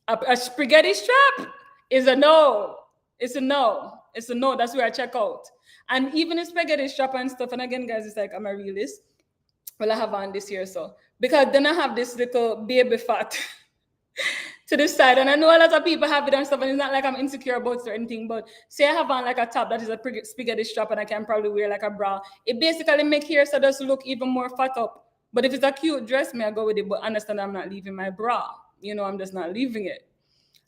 S1: A spaghetti strap is a no. It's a no. It's a no. That's where I check out. And even a spaghetti strap and stuff, and again, guys, it's like, I'm a realist. Well, I have on this year, so. Because then I have this little baby fat to the side. And I know a lot of people have it and stuff, and it's not like I'm insecure about it or anything, but say I have on like a top that is a spaghetti strap, and I can probably wear like a bra. It basically make hair so just look even more fat up. But if it's a cute dress, I go with it, but understand I'm not leaving my bra. I'm just not leaving it.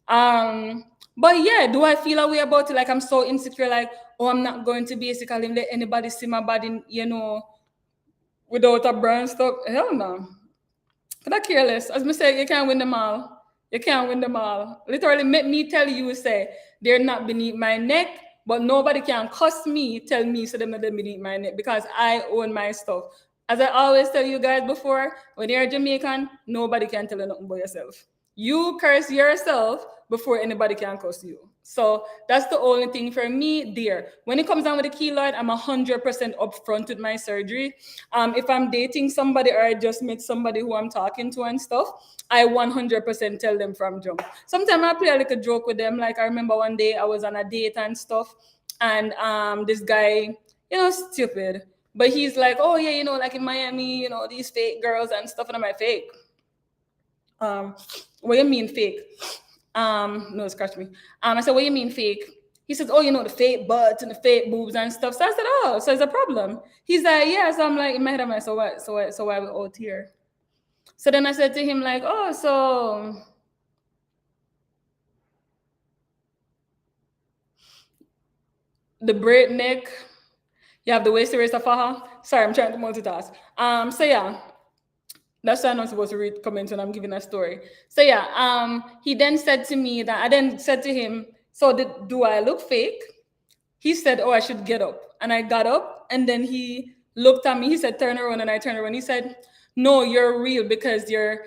S1: But yeah, do I feel a way about it? Like I'm so insecure, like, oh, I'm not going to basically let anybody see my body, without a brand stuff. Hell no. That careless. As me say, you can't win them all. You can't win them all. Literally, make me tell you, say, they're not beneath my neck, but nobody can cuss me, tell me, so they're not beneath my neck, because I own my stuff. As I always tell you guys before, when you're Jamaican, nobody can tell you nothing about yourself. You curse yourself before anybody can curse you. So that's the only thing for me there. When it comes down with the keloid, I'm 100% upfront with my surgery. If I'm dating somebody, or I just met somebody who I'm talking to and stuff, I 100% tell them from jump. Sometimes I play a little joke with them. Like I remember one day I was on a date and stuff, and this guy, stupid, but he's like, oh yeah, like in Miami, these fake girls and stuff, and I'm like, fake. What you mean fake? No, scratch me. I said, what you mean fake? He says, oh, the fake butts and the fake boobs and stuff. So I said, oh, so it's a problem. He's like, yeah. So I'm like, in my head, I'm like, so what? So why are we out here? So then I said to him, like, oh, so the braid neck, you have the waist to waist of faha. Sorry, I'm trying to multitask. So yeah. That's why I'm not supposed to read comments when I'm giving a story. So yeah, he then said to me that I then said to him, so do I look fake? He said, oh, I should get up. And I got up, and then he looked at me. He said, turn around, and I turned around. He said, no, you're real, because your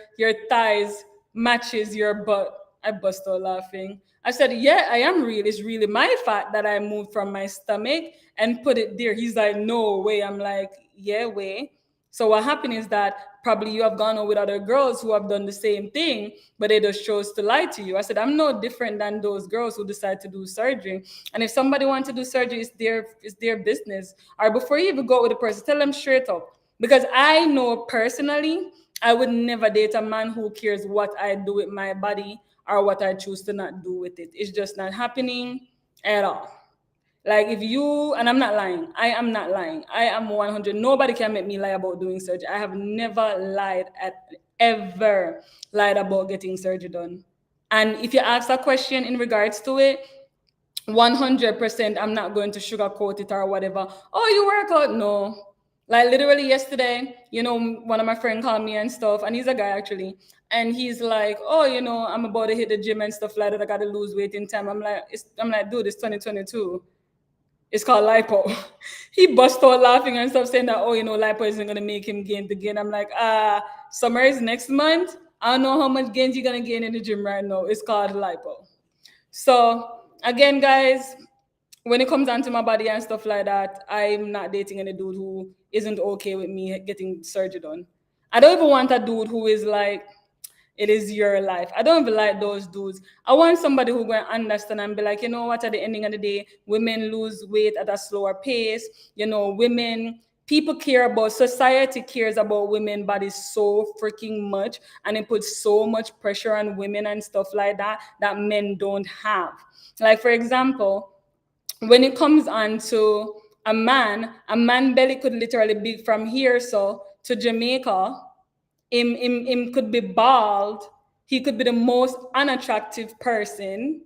S1: thighs matches your butt. I bust out laughing. I said, yeah, I am real. It's really my fat that I moved from my stomach and put it there. He's like, no way. I'm like, yeah, way. So what happened is that probably you have gone on with other girls who have done the same thing, but they just chose to lie to you. I said, I'm no different than those girls who decide to do surgery. And if somebody wants to do surgery, it's their business. Or before you even go with a person, tell them straight up. Because I know personally, I would never date a man who cares what I do with my body or what I choose to not do with it. It's just not happening at all. Like if you, and I'm not lying, I am not lying. I am 100. Nobody can make me lie about doing surgery. I have never ever lied about getting surgery done. And if you ask a question in regards to it, 100%, I'm not going to sugarcoat it or whatever. Oh, you work out? No. Like literally yesterday, one of my friends called me and stuff, and he's a guy actually. And he's like, oh, I'm about to hit the gym and stuff like that. I got to lose weight in time. I'm like, dude, it's 2022. It's called lipo. He bust out laughing and stuff, saying that, oh, lipo isn't gonna make him gain the gain. I'm like, summer is next month. I don't know how much gains you're gonna gain in the gym right now. It's called lipo. So again, guys, when it comes down to my body and stuff like that, I'm not dating any dude who isn't okay with me getting surgery done. I don't even want a dude who is like, it is your life. I don't even like those dudes. I want somebody who going to understand and be like, you know what, at the ending of the day, women lose weight at a slower pace. People care about, society cares about women bodies so freaking much, and it puts so much pressure on women and stuff like that men don't have. Like, for example, when it comes on to a man belly could literally be from here so to Jamaica. Him could be bald. He could be the most unattractive person,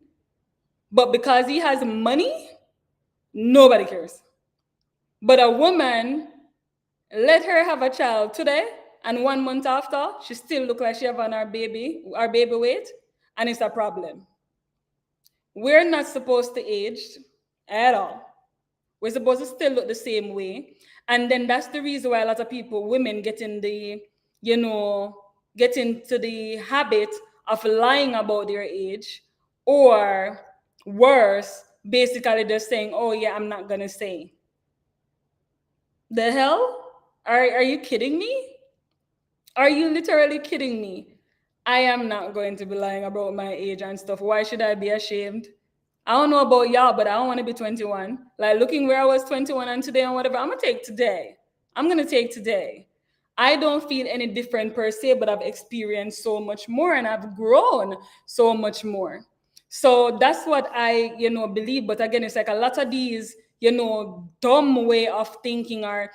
S1: but because he has money, nobody cares. But a woman, let her have a child today, and 1 month after, she still look like she have on her baby weight, and it's a problem. We're not supposed to age at all. We're supposed to still look the same way. And then that's the reason why a lot of people, women, get into the habit of lying about their age, or worse, basically just saying, oh yeah, I'm not gonna say. The hell? Are you kidding me? Are you literally kidding me? I am not going to be lying about my age and stuff. Why should I be ashamed? I don't know about y'all, but I don't want to be 21. Like, looking where I was 21 and today and whatever, I'm going to take today. I'm going to take today. I don't feel any different per se, but I've experienced so much more and I've grown so much more. So that's what I, believe. But again, it's like a lot of these, dumb way of thinking or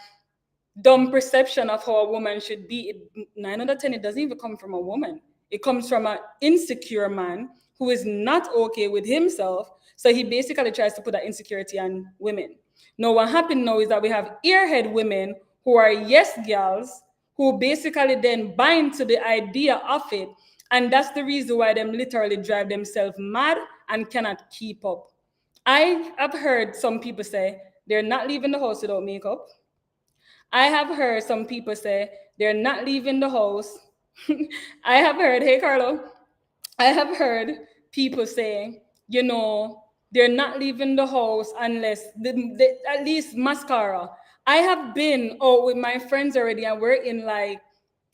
S1: dumb perception of how a woman should be. 9 out of 10, it doesn't even come from a woman. It comes from an insecure man who is not okay with himself. So he basically tries to put that insecurity on women. Now, what happened now is that we have earhead women who are yes girls, who basically then bind to the idea of it. And that's the reason why them literally drive themselves mad and cannot keep up. I have heard some people say they're not leaving the house without makeup. I have heard some people say they're not leaving the house. I have heard, hey Carlo, I have heard people say, they're not leaving the house unless at least mascara. I have been out with my friends already, and we're in like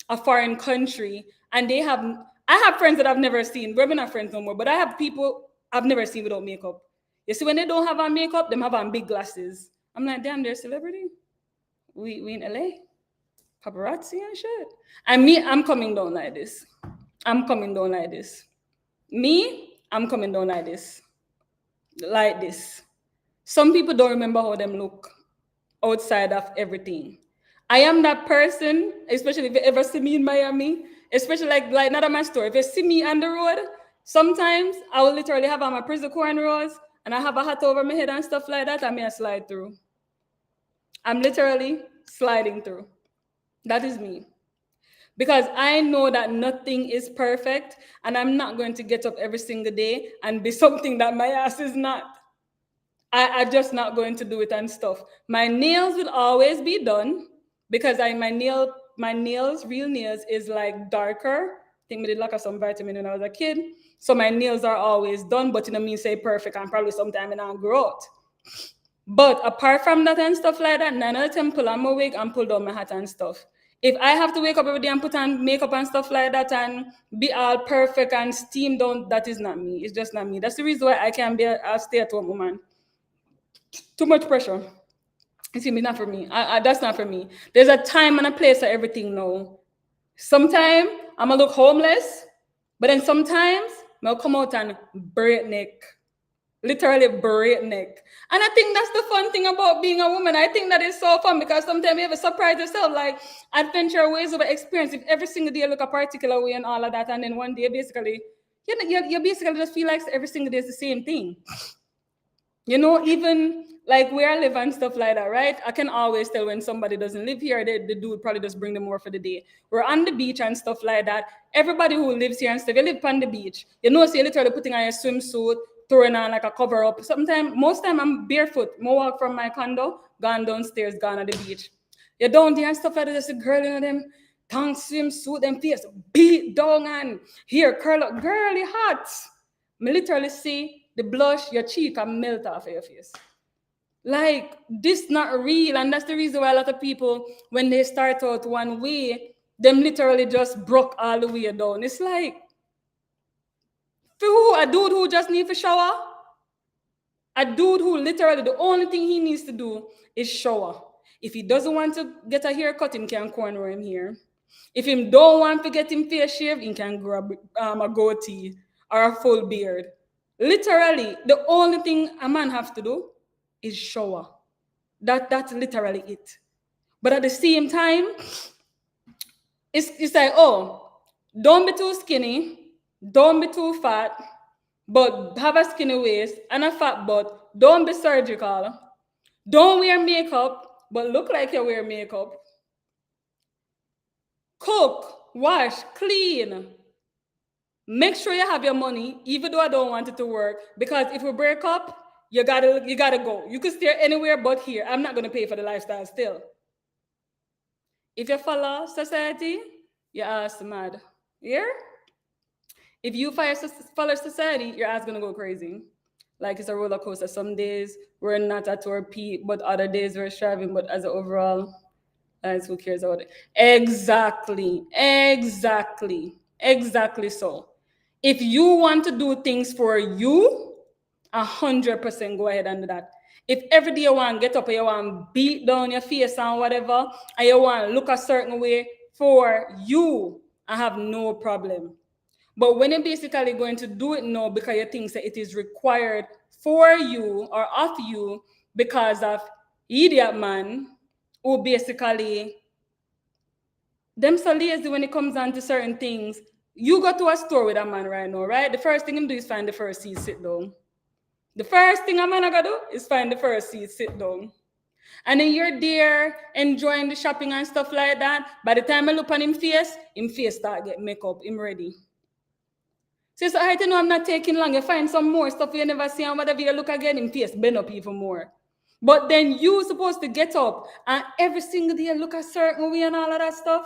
S1: a foreign country, and I have friends that I've never seen. We're not friends no more, but I have people I've never seen without makeup. You see, when they don't have on makeup, them have on big glasses. I'm like, damn, they're a celebrity. We in LA, paparazzi and shit. And me, I'm coming down like this. I'm coming down like this. Me, I'm coming down like this. Like this. Some people don't remember how them look outside of everything. I am that person, especially if you ever see me in Miami, especially like not at my store. If you see me on the road, sometimes I will literally have on my prison cornrows and I have a hat over my head and stuff like that, and me I slide through. I'm literally sliding through. That is me. Because I know that nothing is perfect, and I'm not going to get up every single day and be something that my ass is not. I'm just not going to do it and stuff. My nails will always be done because my nails, real nails, is like darker. I think we did lack of some vitamin when I was a kid. So my nails are always done, but mean say perfect, and probably sometime in I'll grow out. But apart from that and stuff like that, 9 out of 10 pull on my wig and pull down my hat and stuff. If I have to wake up every day and put on makeup and stuff like that and be all perfect and steamed down, that is not me. It's just not me. That's the reason why I can't be a stay-at-home woman. Too much pressure. You see me, not for me. That's not for me. There's a time and a place for everything now. Sometimes I'm gonna look homeless, but then sometimes I'll come out and breakneck. Literally breakneck. And I think that's the fun thing about being a woman. I think that is so fun because sometimes you ever surprise yourself, like adventure ways of experience. If every single day you look a particular way and all of that, and then one day basically, you basically just feel like every single day is the same thing. Even like where I live and stuff like that, right? I can always tell when somebody doesn't live here, the dude probably just bring them more for the day. We're on the beach and stuff like that. Everybody who lives here and stuff, you live on the beach. So you're literally putting on your swimsuit, throwing on like a cover up. Most time I'm barefoot. I walk from my condo, gone downstairs, gone at the beach. You're down there and stuff like that. There's a girl in them tongue swimsuit, them face beat down and here curl up. Girl, you hot. Me literally see the blush, your cheek and melt off of your face. Like, this not real. And that's the reason why a lot of people, when they start out one way, them literally just broke all the way down. It's like, for who? A dude who just needs a shower? A dude who literally, the only thing he needs to do is shower. If he doesn't want to get a haircut, he can corner him here. If he don't want to get him face shave, he can grab a goatee or a full beard. Literally, the only thing a man have to do is shower. That's literally it. But at the same time, it's like, oh, don't be too skinny, don't be too fat, but have a skinny waist and a fat butt. Don't be surgical. Don't wear makeup, but look like you wear makeup. Cook, wash, clean. Make sure you have your money, even though I don't want it to work. Because if we break up, you gotta go. You can stay anywhere but here. I'm not gonna pay for the lifestyle still. If you follow society, your ass mad. Here? If you follow society, your ass gonna go crazy. Like it's a roller coaster. Some days we're not at our peak, but other days we're striving. But as an overall, who cares about it? Exactly so. If you want to do things for you, 100% go ahead and do that. If every day you want to get up and you want to beat down your face and whatever, and you want to look a certain way for you, I have no problem. But when you're basically going to do it now because you think that it is required for you or of you because of idiot man who basically them so lazy when it comes down to certain things. You go to a store with a man right now, right? The first thing him do is find the first seat, sit down. The first thing a man gotta do is find the first seat, sit down. And then you're there enjoying the shopping and stuff like that. By the time I look on him face start get makeup, him ready. So I know I'm not taking long. You find some more stuff you never see and whatever you look again, him face bend up even more. But then you supposed to get up and every single day look a certain way and all of that stuff.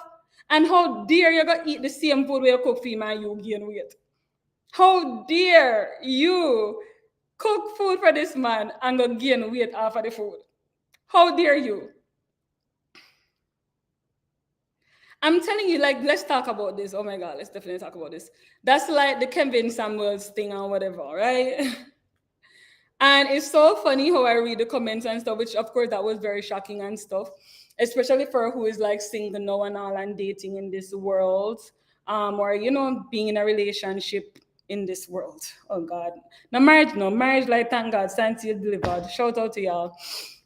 S1: And how dare you go eat the same food where you cook for him and you gain weight? How dare you cook food for this man and go gain weight off of the food? How dare you? I'm telling you, like, let's talk about this. Oh my God, let's definitely talk about this. That's like the Kevin Samuels thing or whatever, right? And it's so funny how I read the comments and stuff, which of course that was very shocking and stuff, especially for who is like single now and all and dating in this world, or being in a relationship in this world. Oh God, marriage, like thank God, science you delivered. Shout out to y'all.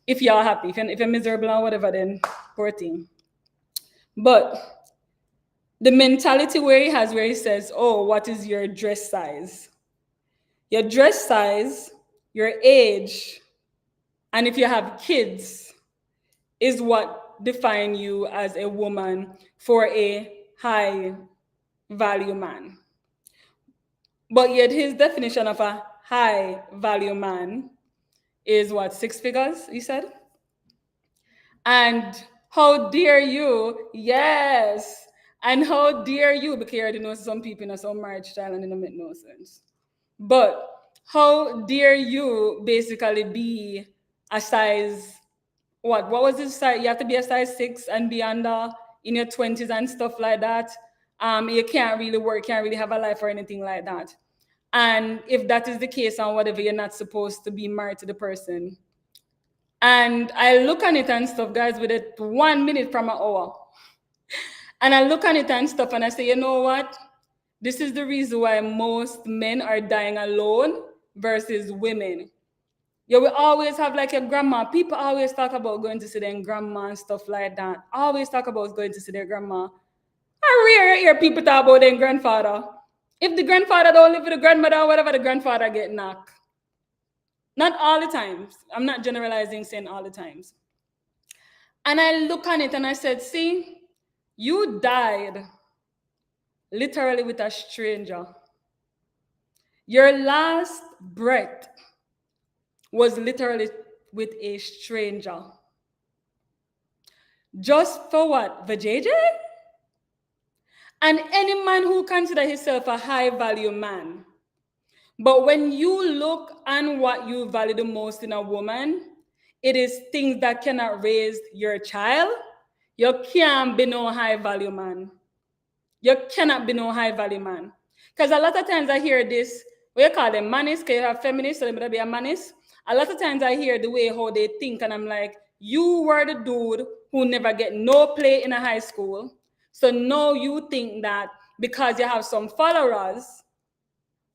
S1: If y'all happy, if you're miserable or whatever, then poor thing. But the mentality where he says, oh, what is your dress size? Your dress size, your age, and if you have kids is what define you as a woman for a high value man. But yet his definition of a high value man is what, 6 figures, he said? And how dare you, yes, and how dare you, because you already know some people in some marriage style and it don't make no sense. But how dare you basically be a size, what was this size? You have to be a size 6 and be under in your 20s and stuff like that. You can't really work, can't really have a life or anything like that. And if that is the case and whatever, you're not supposed to be married to the person. And I look on it and stuff, guys, with it 1 minute from an hour. And I look on it and stuff and I say, you know what? This is the reason why most men are dying alone versus women. You will always have like a grandma. People always talk about going to see their grandma and stuff like that. Always talk about going to see their grandma. I rarely hear people talk about their grandfather. If the grandfather don't live with the grandmother or whatever, the grandfather get knocked. Not all the times. I'm not generalizing, saying all the times. And I look on it and I said, see, you died literally with a stranger. Your last breath was literally with a stranger. Just for what? The JJ? And any man who considers himself a high value man. But when you look on what you value the most in a woman, it is things that cannot raise your child. You can't be no high value man. You cannot be no high value man. Because a lot of times I hear this, what you call them, manis, because you have feminists, so they better be a manis. A lot of times I hear the way how they think, and I'm like, you were the dude who never get no play in a high school. So now you think that because you have some followers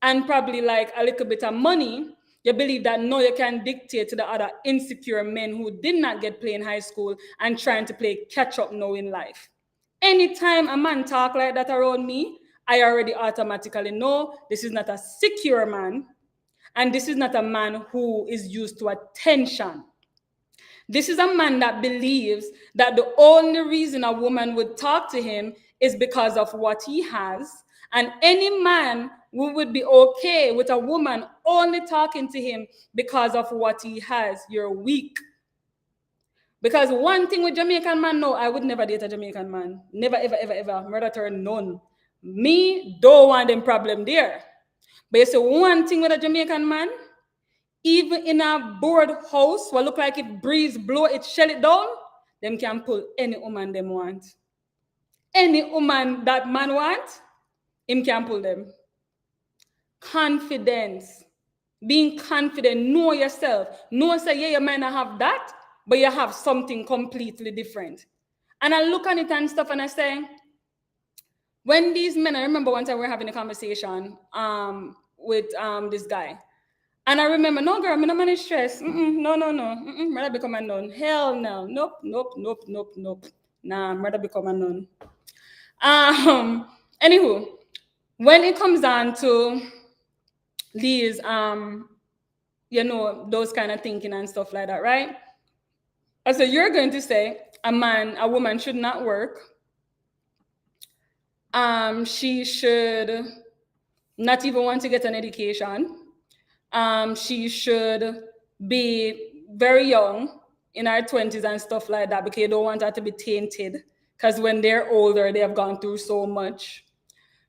S1: and probably like a little bit of money, you believe that now you can dictate to the other insecure men who did not get play in high school and trying to play catch up now in life. Anytime a man talk like that around me, I already automatically know this is not a secure man, and this is not a man who is used to attention. This is a man that believes that the only reason a woman would talk to him is because of what he has. And any man who would be okay with a woman only talking to him because of what he has, you're weak. Because one thing with Jamaican man, no, I would never date a Jamaican man. Never, ever, ever, ever. Murder turn none. Me, don't want them problem there. But you say one thing with a Jamaican man, even in a board house, what look like if breeze blow it, shell it down, them can pull any woman them want. Any woman that man want, him can pull them. Confidence. Being confident, know yourself. Know say, yeah, you might not have that, but you have something completely different. And I look at it and stuff and I say, when these men, I remember one time we were having a conversation with this guy. And I remember, no, girl, I'm not stressed. No. Rather become a nun. Hell no. Nope. Nah, rather become a nun. Anywho, when it comes down to these, those kind of thinking and stuff like that, right? So you're going to say a woman should not work. She should not even want to get an education. She should be very young, in her 20s and stuff like that, because you don't want her to be tainted. Because when they're older, they have gone through so much.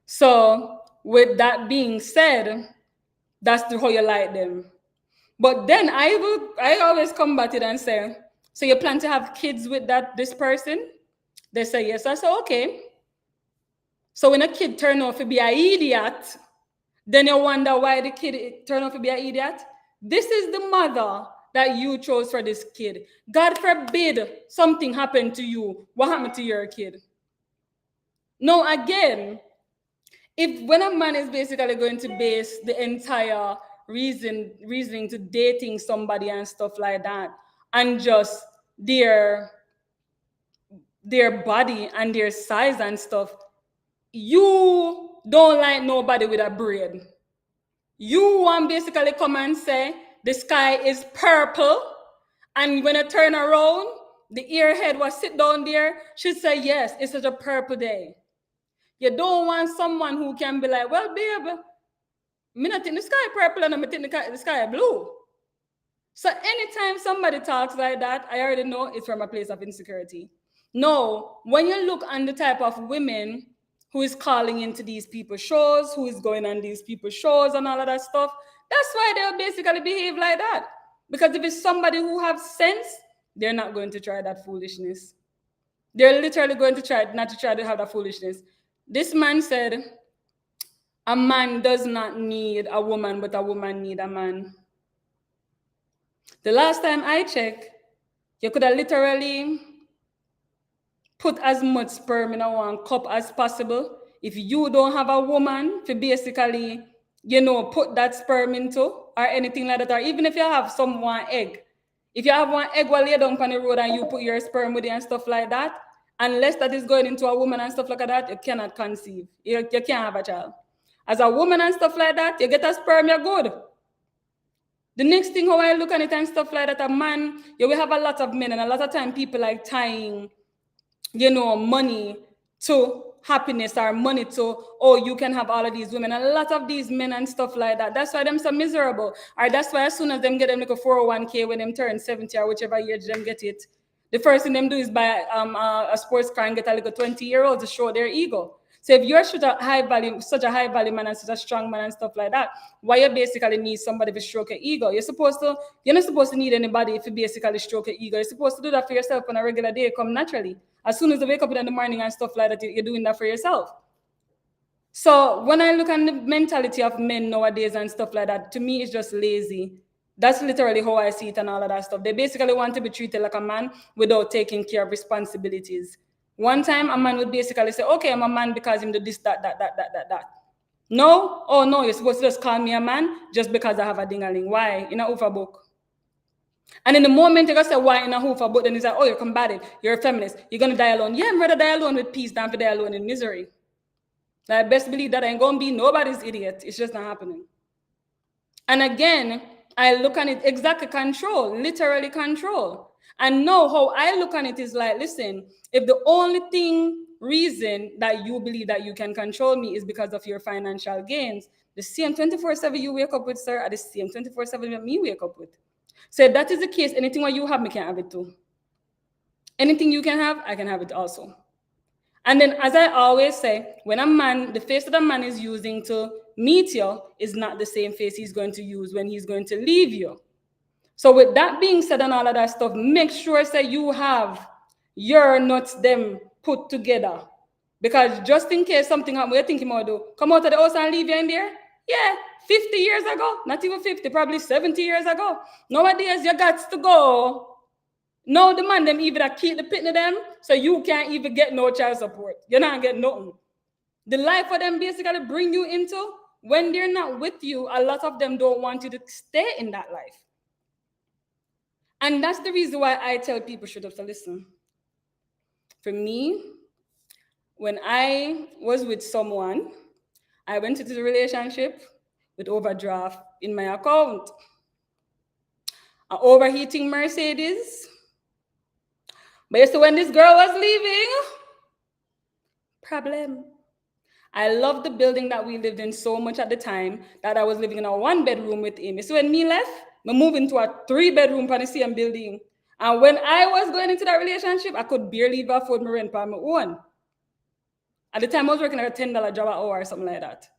S1: So with that being said, that's how you like them. But then I always combat it and say, so you plan to have kids with this person? They say yes. I say, okay. So when a kid turn out to be an idiot, then you wonder why the kid turned out to be an idiot. This is the mother that you chose for this kid. God forbid something happened to you. What happened to your kid? No, again, when a man is basically going to base the entire reasoning to dating somebody and stuff like that, and just their body and their size and stuff, you don't like nobody with a braid. You want basically come and say the sky is purple, and when I turn around, the airhead was sit down there, she'd say, yes, it's such a purple day. You don't want someone who can be like, well, babe, me not think the sky purple and I think the sky blue. So anytime somebody talks like that, I already know it's from a place of insecurity. No, when you look on the type of women who is calling into these people's shows, who is going on these people's shows and all of that stuff, that's why they'll basically behave like that. Because if it's somebody who have sense, they're not going to try that foolishness. They're literally going to try not to try to have that foolishness. This man said, a man does not need a woman, but a woman need a man. The last time I checked, you could have literally put as much sperm in a one cup as possible. If you don't have a woman to basically, put that sperm into or anything like that, or even if you have one egg, if you have one egg while you're down on the road and you put your sperm with it and stuff like that, unless that is going into a woman and stuff like that, you cannot conceive. You can't have a child. As a woman and stuff like that, you get a sperm, you're good. The next thing, how I look at it and stuff like that, a man, we have a lot of men, and a lot of time people like tying, money to happiness or money to, oh, you can have all of these women. A lot of these men and stuff like that. That's why them so miserable. Or that's why as soon as them get them like a 401k when them turn 70 or whichever year them get it, the first thing them do is buy a sports car and get a little 20-year-old to show their ego. So if you're such a high value man and such a strong man and stuff like that, why you basically need somebody to stroke your ego? You're not supposed to need anybody if you basically stroke your ego. You're supposed to do that for yourself on a regular day, come naturally. As soon as you wake up in the morning and stuff like that, you're doing that for yourself. So when I look at the mentality of men nowadays and stuff like that, to me, it's just lazy. That's literally how I see it and all of that stuff. They basically want to be treated like a man without taking care of responsibilities. One time, a man would basically say, okay, I'm a man because I'm do this, that. No? Oh, no, you're supposed to just call me a man just because I have a ding-a-ling. Why? In a hoofer book. And in the moment you're going to say, why in a hoofer book, then he's like, oh, you're combative, you're a feminist, you're going to die alone. Yeah, I'm rather die alone with peace than to die alone in misery. I best believe that ain't going to be nobody's idiot. It's just not happening. And again, I look at it exactly control, literally control. And now how I look at it is like, listen, if the only reason that you believe that you can control me is because of your financial gains, the same 24/7 you wake up with, sir, are the same 24/7 that me wake up with. So if that is the case, anything what you have, me can have it too. Anything you can have, I can have it also. And then, as I always say, when a man, the face that a man is using to meet you is not the same face he's going to use when he's going to leave you. So with that being said and all of that stuff, make sure that you have your nuts them put together. Because just in case something happens, you're thinking about do, come out of the house and leave you in there? Yeah, 50 years ago, not even 50, probably 70 years ago. Nowadays, you got to go. No, the man them even keep the pitney them, so you can't even get no child support. You're not getting nothing. The life for them basically bring you into, when they're not with you, a lot of them don't want you to stay in that life. And that's the reason why I tell people should have to listen. For me, when I was with someone, I went into the relationship with overdraft in my account, an overheating Mercedes. But you see, when this girl was leaving, problem. I loved the building that we lived in so much at the time that I was living in a 1-bedroom with him. So when me left, I moved into a 3-bedroom for the same building. And when I was going into that relationship, I could barely afford my rent by my own. At the time, I was working at a $10 job an hour or something like that.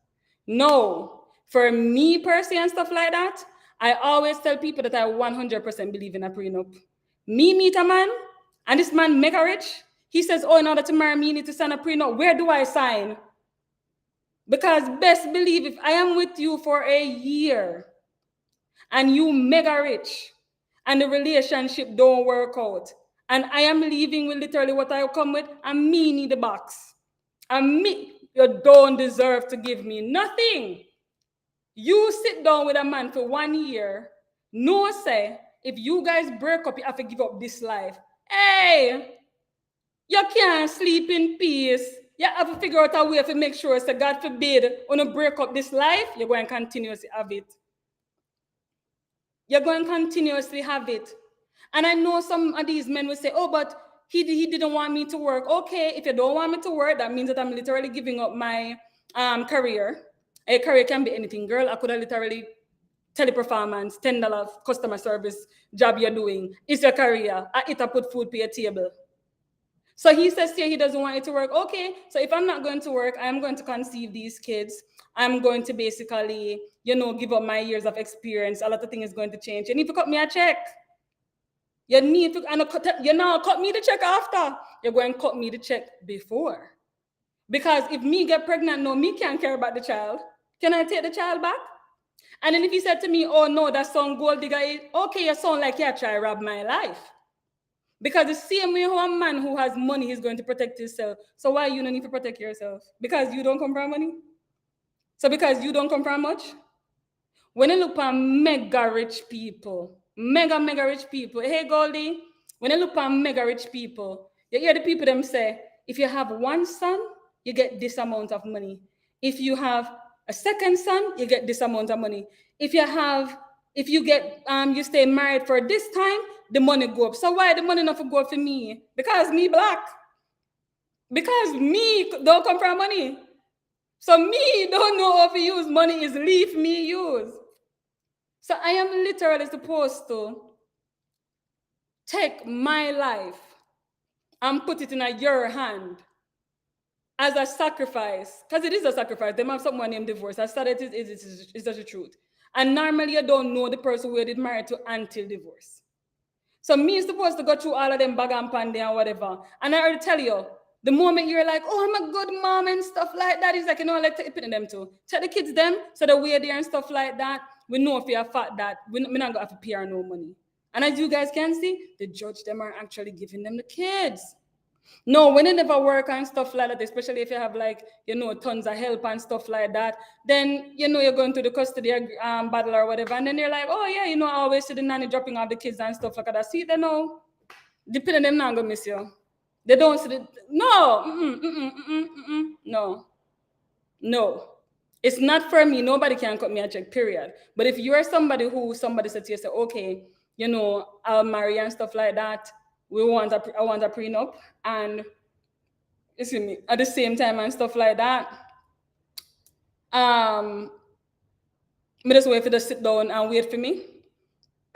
S1: No, for me personally and stuff like that, I always tell people that I 100% believe in a prenup. Me meet a man, and this man mega rich. He says, oh, in order to marry me, you need to sign a prenup. Where do I sign? Because best believe if I am with you for a year and you mega rich and the relationship don't work out and I am leaving with literally what I come with, and me need the box. And me, you don't deserve to give me nothing. You sit down with a man for 1 year, no say, if you guys break up, you have to give up this life. Hey, you can't sleep in peace. You have to figure out a way to make sure, so God forbid, when you break up this life, you're going to continuously have it. You're going to continuously have it. And I know some of these men will say, oh, but he didn't want me to work. Okay, if you don't want me to work, that means that I'm literally giving up my career. A career can be anything, girl. I could have literally teleperformance, $10 customer service job you're doing. It's your career. I eat, I put food to your table. So he says here he doesn't want it to work. Okay, so if I'm not going to work, I'm going to conceive these kids. I'm going to basically, give up my years of experience. A lot of things is going to change. You need to cut me a check. You need to, and you now cut me the check after. You're going to cut me the check before. Because if me get pregnant, no, me can't care about the child. Can I take the child back? And then if he said to me, oh no, that son gold digger, okay, you sound like you try to rob my life. Because the same way how a man who has money is going to protect himself. So why you don't need to protect yourself? Because you don't come from money? So because you don't come from much? When you look at mega rich people, mega rich people, hey Goldie, when you look at mega rich people, you hear the people them say, if you have one son, you get this amount of money. If you have a second son, you get this amount of money. If you stay married for this time, the money go up. So why the money not go up for me? Because me black. Because me don't come from money. So me don't know how to use money is leave me use. So I am literally supposed to take my life and put it in your hand as a sacrifice. Because it is a sacrifice. They have someone named divorce. I started it's just the truth. And normally you don't know the person who you did marry to until divorce. So me is supposed to go through all of them bag and pandy and whatever. And I already tell you, the moment you're like, oh, I'm a good mom and stuff like that, it's like, you know, like putting them to. Tell the kids them, so the way there and stuff like that, we know if you're fat that, we're not going to have to pay her no money. And as you guys can see, the judge them are actually giving them the kids. No, when it never work and stuff like that, especially if you have like, you know, tons of help and stuff like that, then, you know, you're going to the custody battle or whatever. And then you're like, oh yeah, you know, I always see the nanny dropping off the kids and stuff like that. See, they know, depending them not gonna miss you. They don't see the, no. It's not for me. Nobody can cut me a check, period. But if you're somebody who somebody said to you, say, okay, you know, I'll marry and stuff like that. I want a prenup, and excuse me, at the same time and stuff like that. Me just wait for them to sit down and wait for me.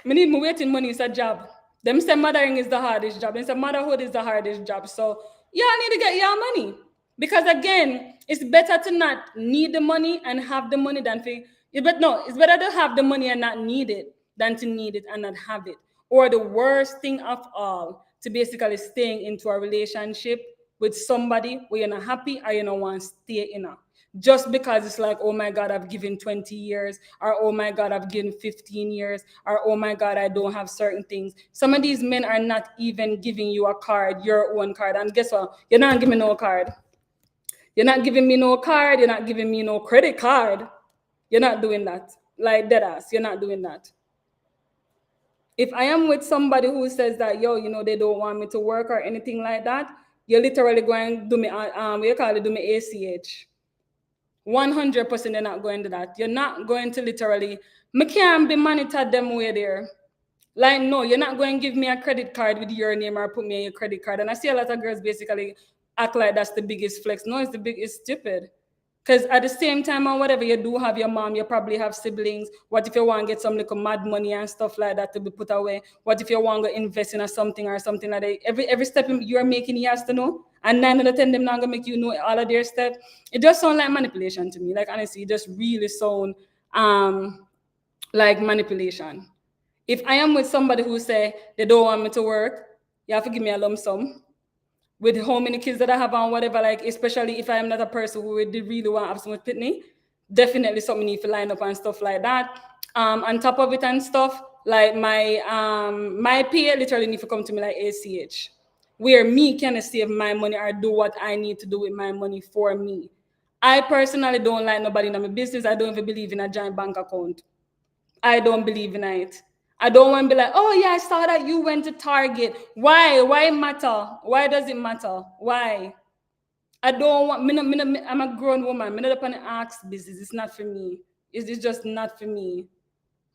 S1: Me need my waiting money is a job. Them say mothering is the hardest job. Them say motherhood is the hardest job. So yeah, I need to get your money. Because again, it's better to not need the money and have the money than to, it's better to have the money and not need it than to need it and not have it. Or the worst thing of all, to basically staying into a relationship with somebody where you're not happy or you don't want to stay in a. Just because it's like, oh my God, I've given 20 years, or oh my God, I've given 15 years, or oh my God, I don't have certain things. Some of these men are not even giving you a card, your own card. And guess what? You're not giving me no card. You're not giving me no card. You're not giving me no credit card. You're not doing that. Like dead ass, you're not doing that. If I am with somebody who says that, yo, you know, they don't want me to work or anything like that, you're literally going to do me, we call it do me ACH. 100% you're not going to that. You're not going to literally, me can't be monitored them way there. Like, no, you're not going to give me a credit card with your name or put me on your credit card. And I see a lot of girls basically act like that's the biggest flex. No, it's stupid. Because at the same time, or whatever, you do have your mom, you probably have siblings. What if you want to get some little mad money and stuff like that to be put away? What if you want to invest in something or something like that? Every step you're making, he has to know. And 9 out of 10, them not going to make you know all of their steps. It just sounds like manipulation to me. Like, honestly, it just really sounds like manipulation. If I am with somebody who say they don't want me to work, you have to give me a lump sum. With how many kids that I have and whatever, like, especially if I am not a person who really want to have someone with me, definitely something need to line up and stuff like that. On top of it and stuff, like my pay literally need to come to me like ACH, where me can save my money or do what I need to do with my money for me. I personally don't like nobody in my business. I don't even believe in a giant bank account. I don't believe in it. I don't want to be like, oh yeah, I saw that you went to Target. Why? Why matter? Why does it matter? Why? I don't want, I'm a grown woman. I'm not up on the ask business. It's not for me. It's just not for me.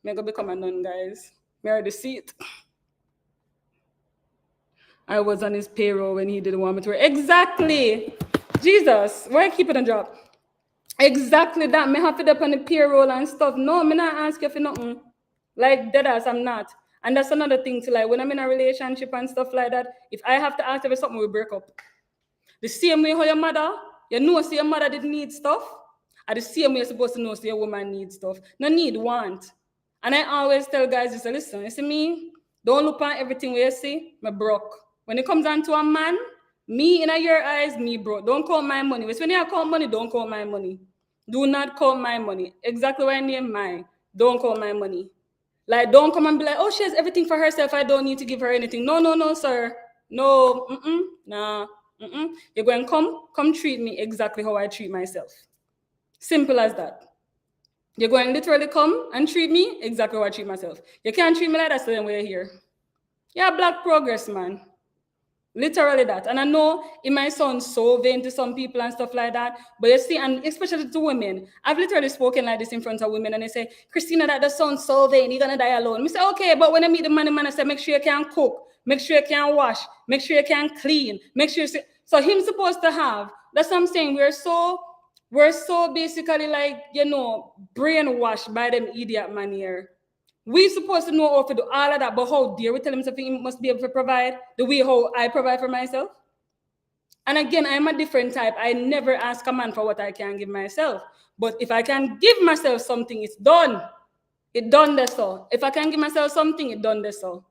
S1: I'm going to become a nun, guys. I already see it. I was on his payroll when he didn't want me to work. Exactly. Jesus, why keep it a job? Exactly that. Me have to up on the payroll and stuff. No, me not ask you for nothing. Like dead ass, I'm not. And that's another thing to like when I'm in a relationship and stuff like that. If I have to ask you for something, we break up. The same way how your mother, you know, see your mother didn't need stuff. At the same way you're supposed to know, see your woman needs stuff. No need, want. And I always tell guys, you say, listen, you see me, don't look on everything where you see, me broke. When it comes down to a man, me in your eyes, me broke. Don't call my money. When you call money, don't call my money. Do not call my money. Exactly what I name mine. Don't call my money. Like, don't come and be like, oh, she has everything for herself. I don't need to give her anything. No, sir. No, nah. You're going to come treat me exactly how I treat myself. Simple as that. You're going to literally come and treat me exactly how I treat myself. You can't treat me like that, so then we're here. Yeah, black progress, man. Literally that. And I know it might sound so vain to some people and stuff like that, but you see, and especially to women, I've literally spoken like this in front of women and they say, Christina, that does sound so vain, you're gonna die alone. I say, okay, but when I meet the man, I say, make sure you can cook, make sure you can wash, make sure you can clean, make sure you see. So him supposed to have, that's what I'm saying. We're so basically like, brainwashed by them idiot man here. We supposed to know how to do all of that, but how dare we tell him something he must be able to provide the way how I provide for myself? And again, I'm a different type. I never ask a man for what I can give myself. But if I can give myself something, it's done. It done this so. If I can give myself something, it done this so.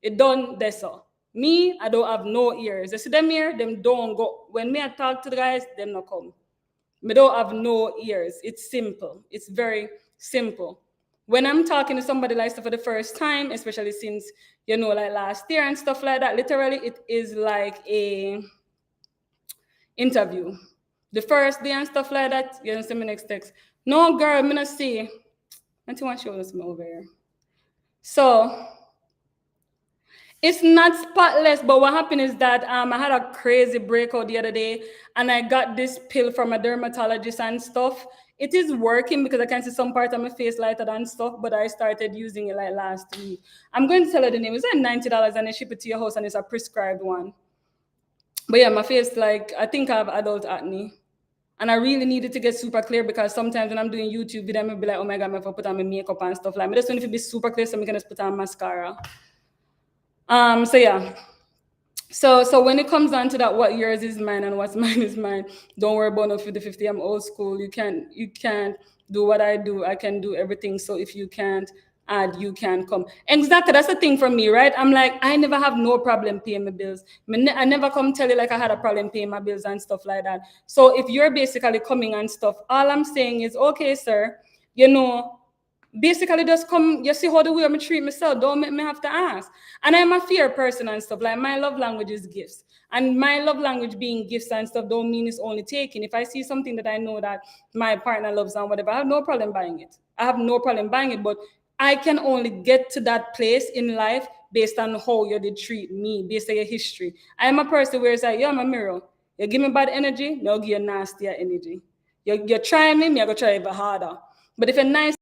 S1: It done this so. Me, I don't have no ears. You see them here, them don't go. When me I talk to the guys, them not come. Me don't have no ears. It's simple. It's very simple. When I'm talking to somebody like stuff for the first time, especially since, like last year and stuff like that, literally it is like a interview. The first day and stuff like that, you don't see my next text. No, girl, I'm gonna see. I want to show this over here. So it's not spotless, but what happened is that I had a crazy breakout the other day, and I got this pill from a dermatologist and stuff. It is working because I can see some part of my face lighter than stuff, but I started using it like last week. I'm going to tell her the name. It's like $90 and they ship it to your house, and it's a prescribed one. But yeah, my face, like, I think I have adult acne. And I really needed to get super clear because sometimes when I'm doing YouTube video, I'm be like, oh my God, I'm going to put on my makeup and stuff. Like, I just want to be super clear so I'm going to put on mascara. So yeah. So when it comes down to that, what yours is mine and what's mine is mine, don't worry about no 50-50. I'm old school. You can't do what I do. I can do everything. So if you can't add, you can come. Exactly. That's the thing for me, right? I'm like, I never have no problem paying my bills. I never come tell you like I had a problem paying my bills and stuff like that. So if you're basically coming and stuff, all I'm saying is, okay, sir, basically just come, you see how the way I treat myself, don't make me have to ask. And I'm a fair person and stuff, like my love language is gifts. And my love language being gifts and stuff don't mean it's only taking. If I see something that I know that my partner loves and whatever, I have no problem buying it. I have no problem buying it, but I can only get to that place in life based on how you did treat me, based on your history. I'm a person where it's like, I'm a mirror. You give me bad energy, I'll give you nastier energy. You're trying me, I'm going to try even harder. But if you're nice,